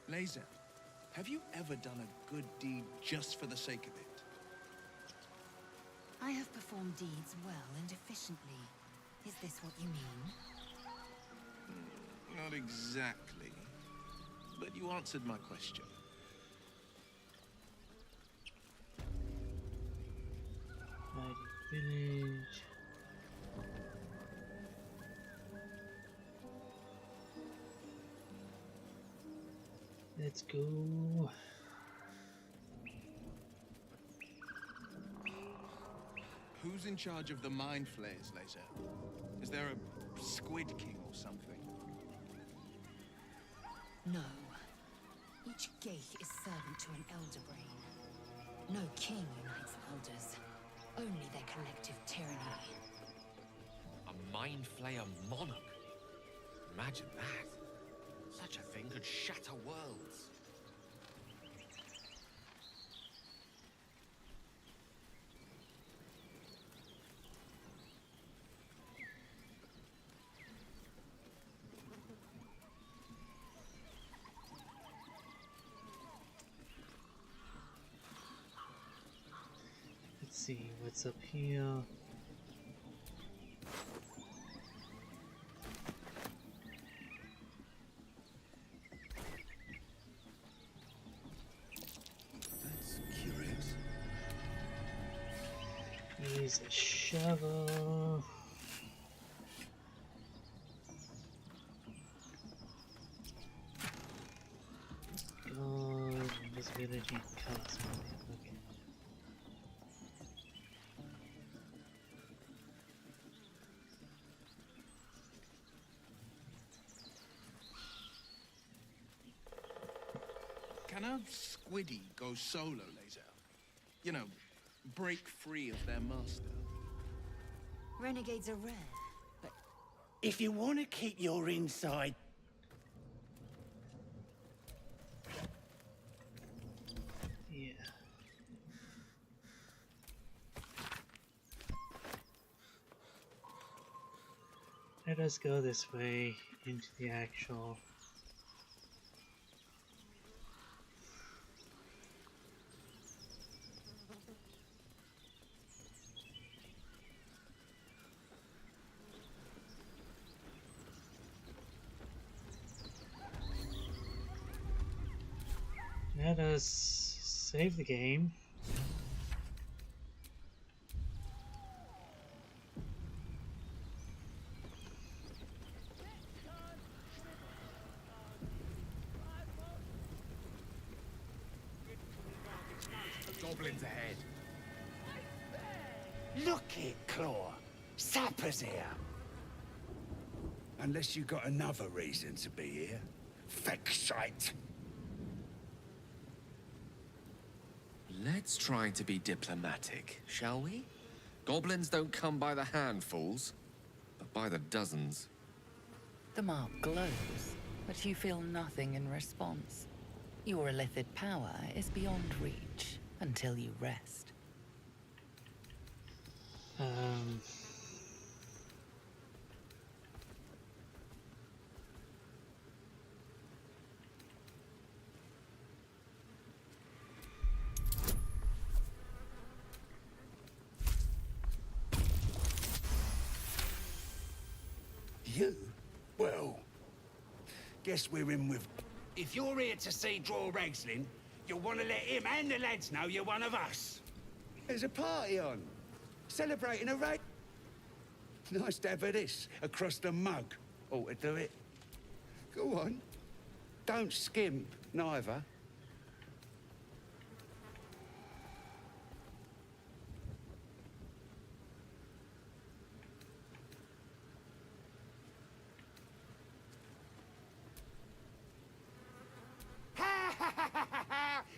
I: Laser, Have you ever done a good deed just for the sake of it?
T: I have performed deeds well and efficiently. Is this what you mean?
I: Not exactly. But you answered my question.
L: Village. Let's go.
I: Who's in charge of the mind flayers, Laser? Is there a Squid King or something?
T: No. Each gate is servant to an elder brain. No king unites elders. Only their collective tyranny.
C: A mind flayer monarch? Imagine that. Such a thing could shatter worlds.
L: Let's see what's up here. Use a shovel. God, invisibility costs money. Okay.
I: Can a Squiddy go solo, Laser? You know, break free of their master.
T: Renegades are rare, but
J: If you want to keep your inside...
L: Yeah. Let us go this way into the actual. Let us save the game.
O: Goblins ahead.
J: Look it, Claw. Sapper's here.
P: Unless you got another reason to be here. Fexite.
C: Let's try to be diplomatic, shall we? Goblins don't come by the handfuls, but by the dozens.
B: The mark glows, but you feel nothing in response. Your illithid power is beyond reach until you rest.
P: You? Well, guess we're in with... If you're here to see Draw Ragslin, you'll want to let him and the lads know you're one of us. There's a party on. Celebrating a raid. Nice to have this across the mug. Ought to do it. Go on. Don't skimp, neither.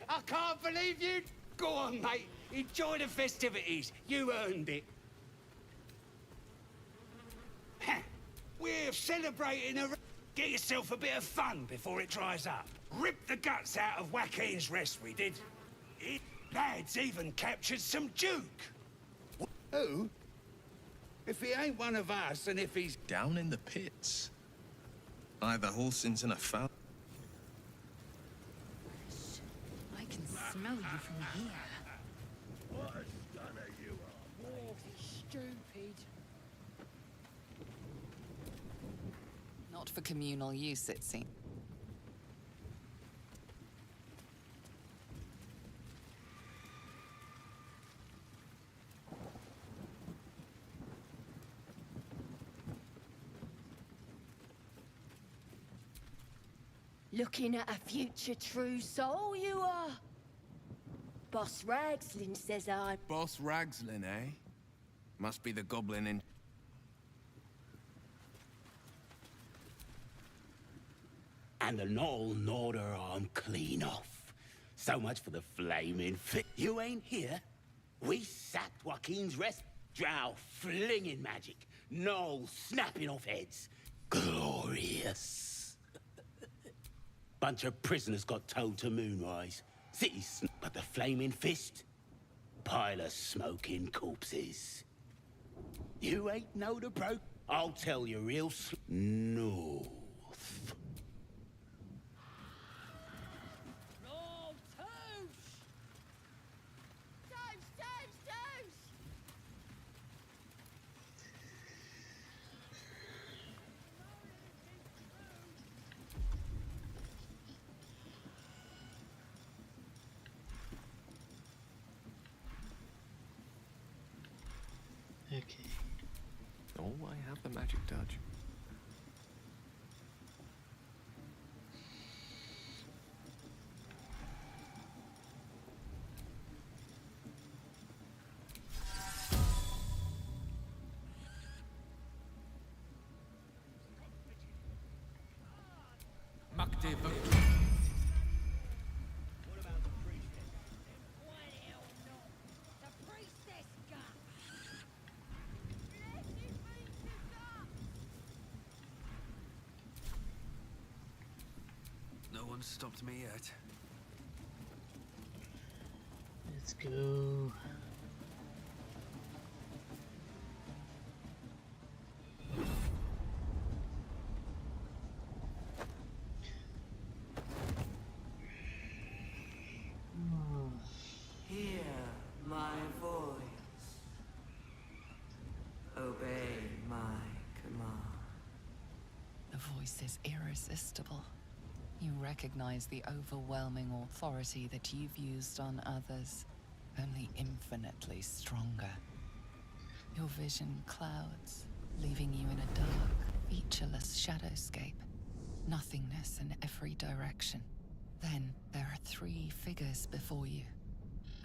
P: I can't believe you... Go on, mate. Enjoy the festivities. You earned it. We're celebrating a... Get yourself a bit of fun before it dries up. Rip the guts out of Joaquin's rest, we did. Lads even captured some Duke. Who? If he ain't one of us, and if he's...
I: Down in the pits. Either Halsin's in a foul.
T: from here.
D: What a stunner you are!
T: Oh, stupid.
B: Not for communal use, it seems.
F: Looking at a future true soul, you are. Boss Ragslin says I...
I: Boss Ragslin, eh? Must be the goblin in...
D: And the Knoll gnawed her arm clean off. So much for the flaming fit. You ain't here. We sacked Joaquin's rest. Drow flinging magic. Knoll snapping off heads. Glorious. Bunch of prisoners got towed to Moonrise. Cities, but the flaming fist? Pile of smoking corpses. You ain't know the pro... I'll tell you real North.
F: Oh, Toos! Toos!
L: Okay.
C: Oh, I have the magic touch.
K: No one's stopped me yet.
L: Let's go.
G: Hear my voice. Obey my command.
B: The voice is irresistible. You recognize the overwhelming authority that you've used on others, only infinitely stronger. Your vision clouds, leaving you in a dark, featureless shadowscape. Nothingness in every direction. Then there are 3 figures before you.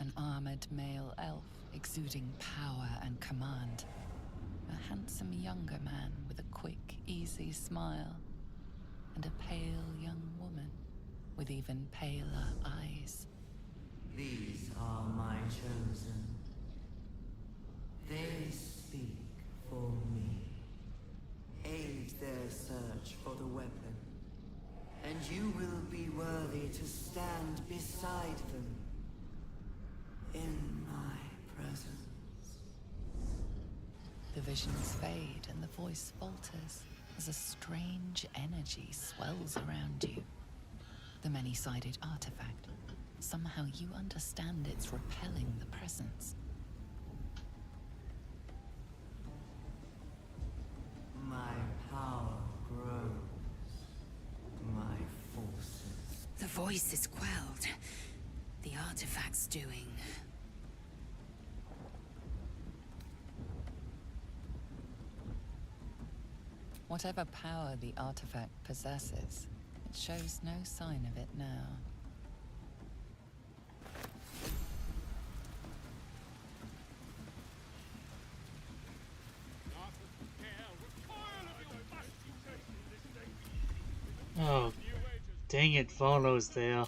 B: An armored male elf exuding power and command. A handsome younger man with a quick, easy smile. And a pale young woman with even paler eyes.
G: These are my chosen. They speak for me. Aid their search for the weapon, and you will be worthy to stand beside them in my presence.
B: The visions fade and the voice falters as a strange energy swells around you. The many-sided artifact. Somehow you understand it's repelling the presence.
G: My power grows. My forces.
H: The voice is quelled. The artifact's doing.
B: Whatever power the artifact possesses, it shows no sign of it now.
L: Oh, dang it, follows there.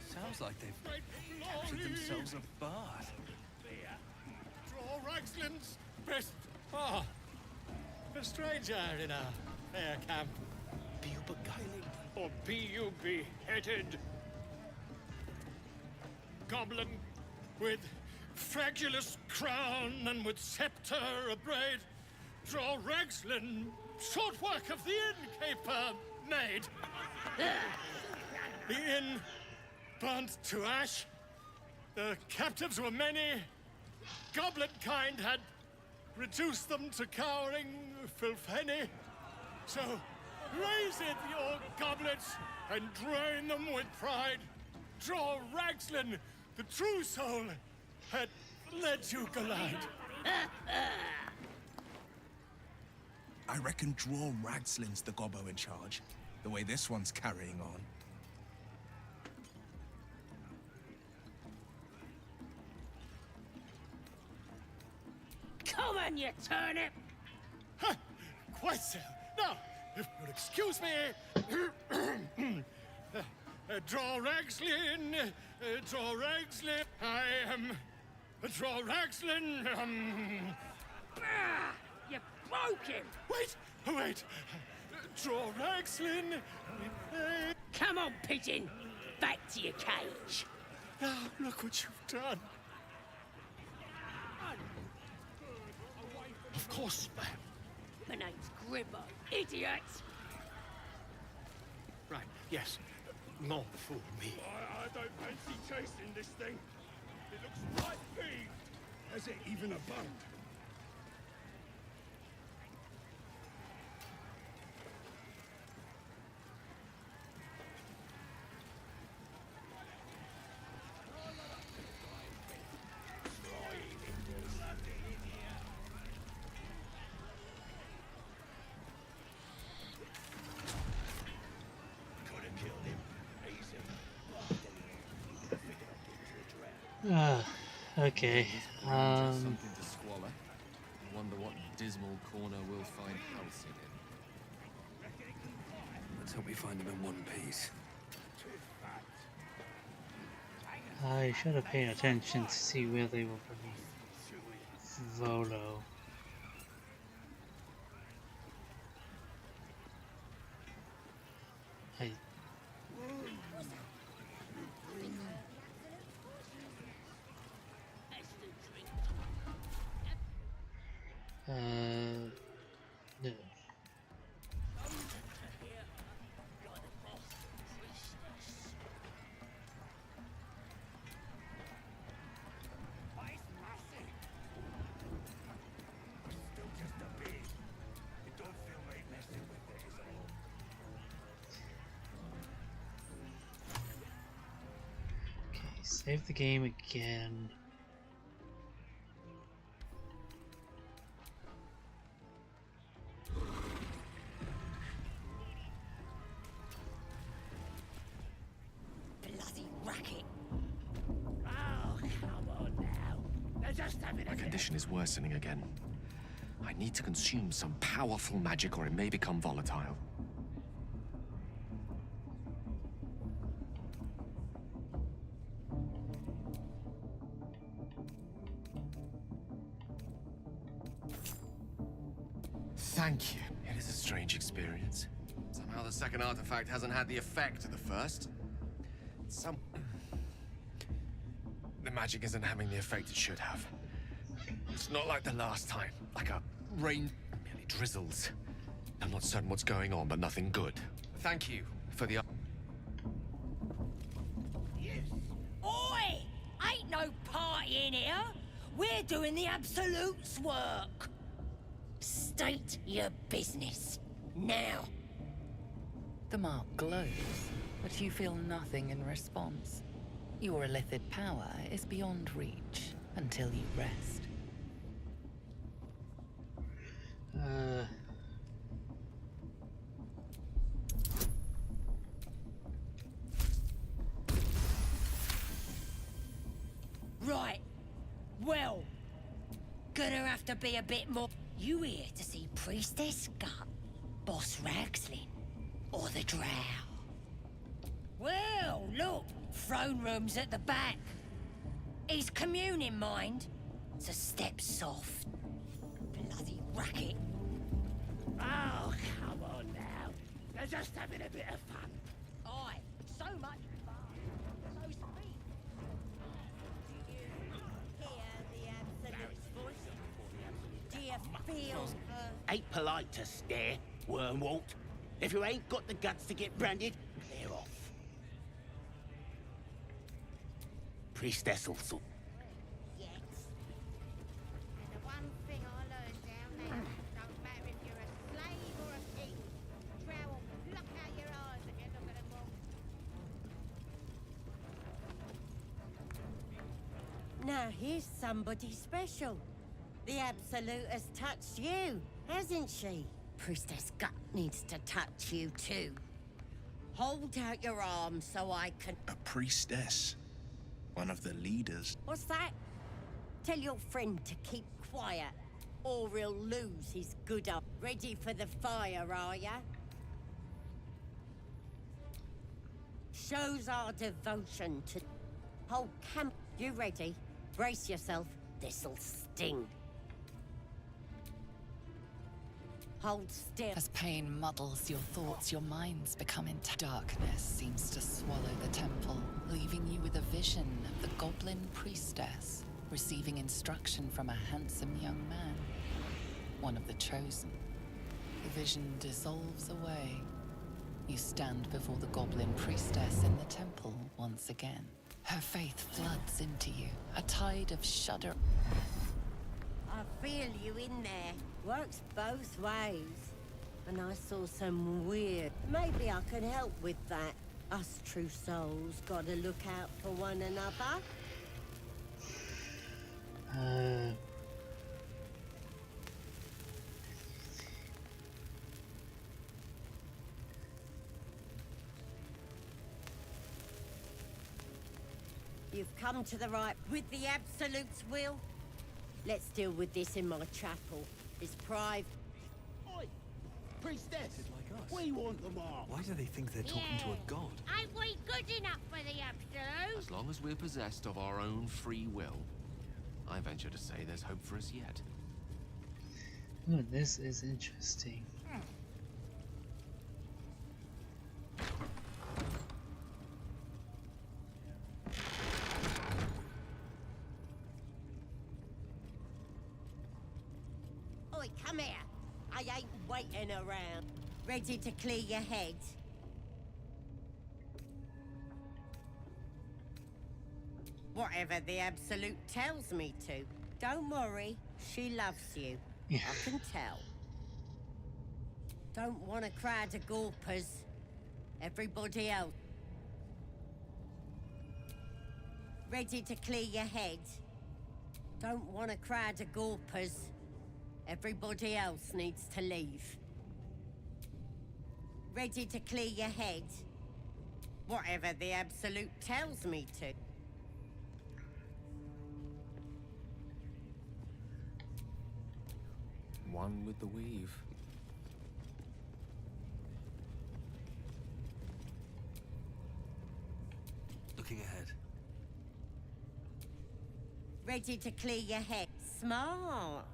K: Sounds like they've captured themselves a bard.
S: Draw Ragslin's best. Ah, a stranger in a fair camp. Be you beguiling, or be you beheaded? Goblin with fragulous crown and with sceptre abraid, draw Ragslin, short work of the innkeeper made. The inn burnt to ash. The captives were many. Goblin kind had reduced them to cowering filfenny. So raise it, your goblets, and drain them with pride. Draw Ragslin, the true soul, had led you glide.
I: I reckon Draw Ragslin's the gobbo in charge, the way this one's carrying on.
J: Come on, you turnip!
S: Huh, quite so. Now, if you'll excuse me... draw Ragslin, draw Ragslin, I am... draw Ragslin,
J: You broke him!
S: Wait! Draw Ragslin...
J: Come on, pigeon! Back to your cage!
S: Now, look what you've done. Of course, ma'am.
J: My name's Grimbo, idiot!
S: Right, yes. Not for me.
A: I don't fancy chasing this thing. It looks right big. Has it even a bone?
L: Okay.
O: Something to squalor. I wonder what dismal corner we'll find Halcyon in.
K: Let's hope we find him in one piece.
L: I should have paid attention to see where they were putting Volo. No. Okay, save the game again.
C: My condition is worsening again. I need to consume some powerful magic or it may become volatile. Thank you. It is a strange experience. Somehow the second artifact hasn't had the effect of the first. The magic isn't having the effect it should have. It's not like the last time. Like a rain merely drizzles. I'm not certain what's going on, but nothing good. Thank you for the...
J: Oi! Ain't no party in here! We're doing the Absolute's work! State your business. Now!
B: The mark glows, but you feel nothing in response. Your illithid power is beyond reach until you rest.
J: Right. Well, gonna have to be a bit more... You here to see Priestess Gut, Boss Ragslin, or the Drow? Well, look, throne room's at the back. He's communing, mind, so step soft. Bloody racket. Oh, come on now. They're just having a bit of fun. Aye, so much fun. So speak. Here, you feel?
D: Ain't polite to stare, Wormwalt. If you ain't got the guts to get branded, they're off. Priestess will sort.
J: Yes. And the one thing I learned down there, don't matter if you're a slave or a king, Drow will pluck out your eyes if you look at them wrong. Now here's somebody special. The Absolute has touched you, hasn't she? Priestess Gut needs to touch you too. Hold out your arm so I can...
I: A priestess. One of the leaders.
J: What's that? Tell your friend to keep quiet, or he'll lose his good up. Ready for the fire, are ya? Shows our devotion to... Whole camp. You ready? Brace yourself. This'll sting. Hold still.
B: As pain muddles your thoughts, your minds become darkness seems to swallow the temple, leaving you with a vision of the goblin priestess, receiving instruction from a handsome young man, one of the chosen. The vision dissolves away. You stand before the goblin priestess in the temple once again. Her faith floods into you, a tide of shudder.
J: I feel you in there. Works both ways. And I saw some weird... Maybe I can help with that. Us true souls gotta look out for one another. You've come to the right... With the Absolute's will, let's deal with this in my chapel. It's private.
D: Oi! Priestess! We want them all!
K: Why do they think they're talking to a god?
J: Ain't we good enough for the Absolute?
C: As long as we're possessed of our own free will, I venture to say there's hope for us yet.
L: Ooh, this is interesting.
J: Oi, come here. I ain't waiting around. Ready to clear your head? Whatever the Absolute tells me to. Don't worry, she loves you. I can tell. Don't want a crowd of gawpers. Everybody else. Ready to clear your head? Don't want a crowd of gawpers. Everybody else needs to leave. Ready to clear your head? Whatever the Absolute tells me to.
C: One with the weave.
K: Looking ahead.
J: Ready to clear your head? Smart.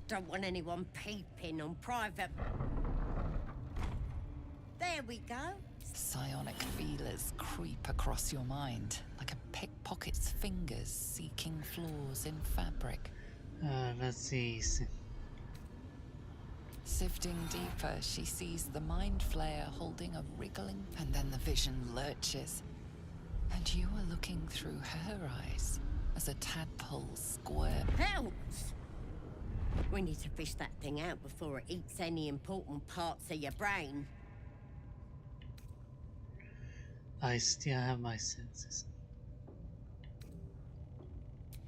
J: Don't want anyone peeping on private... There we go.
B: Psionic feelers creep across your mind, like a pickpocket's fingers seeking flaws in fabric.
L: Let's see.
B: Sifting deeper, she sees the mind flayer holding a wriggling, and then the vision lurches. And you are looking through her eyes as a tadpole squirms.
J: Helps! We need to fish that thing out before it eats any important parts of your brain.
L: I still have my senses.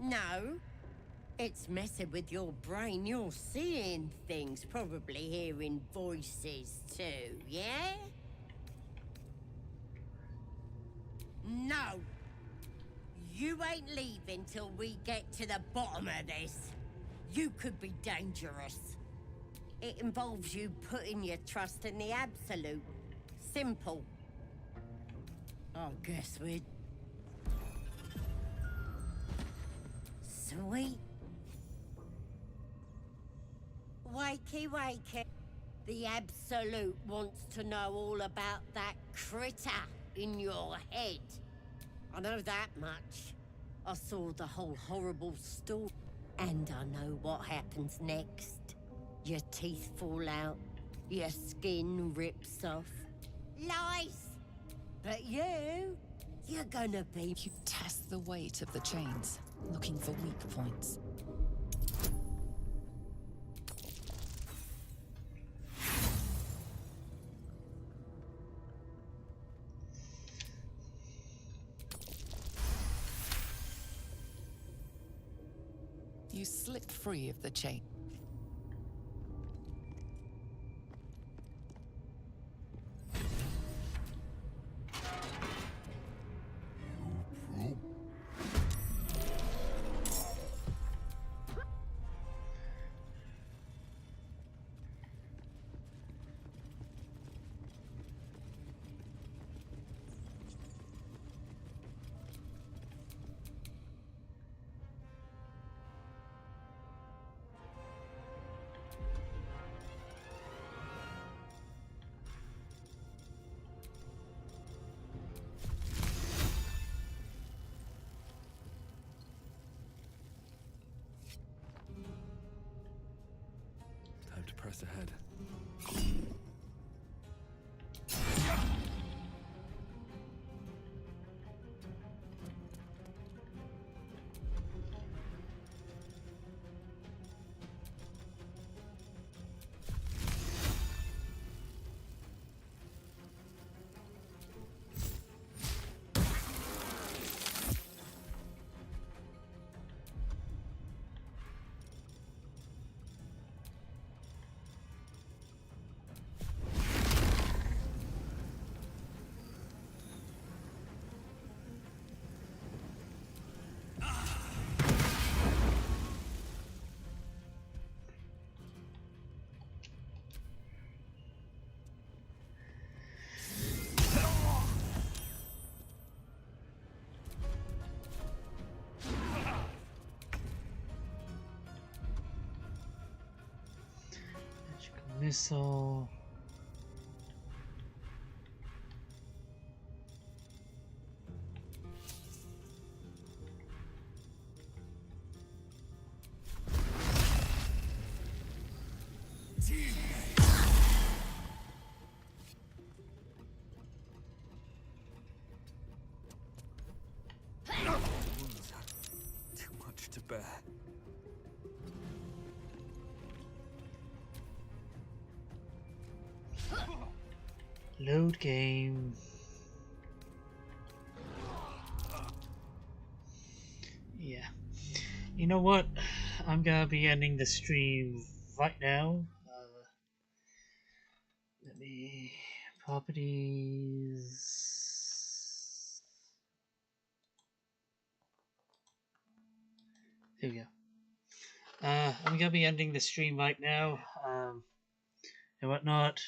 J: No. It's messing with your brain. You're seeing things, probably hearing voices too, yeah? No. You ain't leaving till we get to the bottom of this. You could be dangerous. It involves you putting your trust in the Absolute. Simple. I guess we'd... Sweet. Wakey, wakey. The Absolute wants to know all about that critter in your head. I know that much. I saw the whole horrible story. And I know what happens next. Your teeth fall out, your skin rips off. Lies! But you're gonna be...
B: You test the weight of the chains, looking for weak points. You slip free of the chain.
K: Time to press ahead.
L: Magical missile.
K: Wounds. Too much to bear.
L: Load game. Yeah. You know what? I'm gonna be ending the stream right now. Let me... Properties... There we go. I'm gonna be ending the stream right now. And whatnot.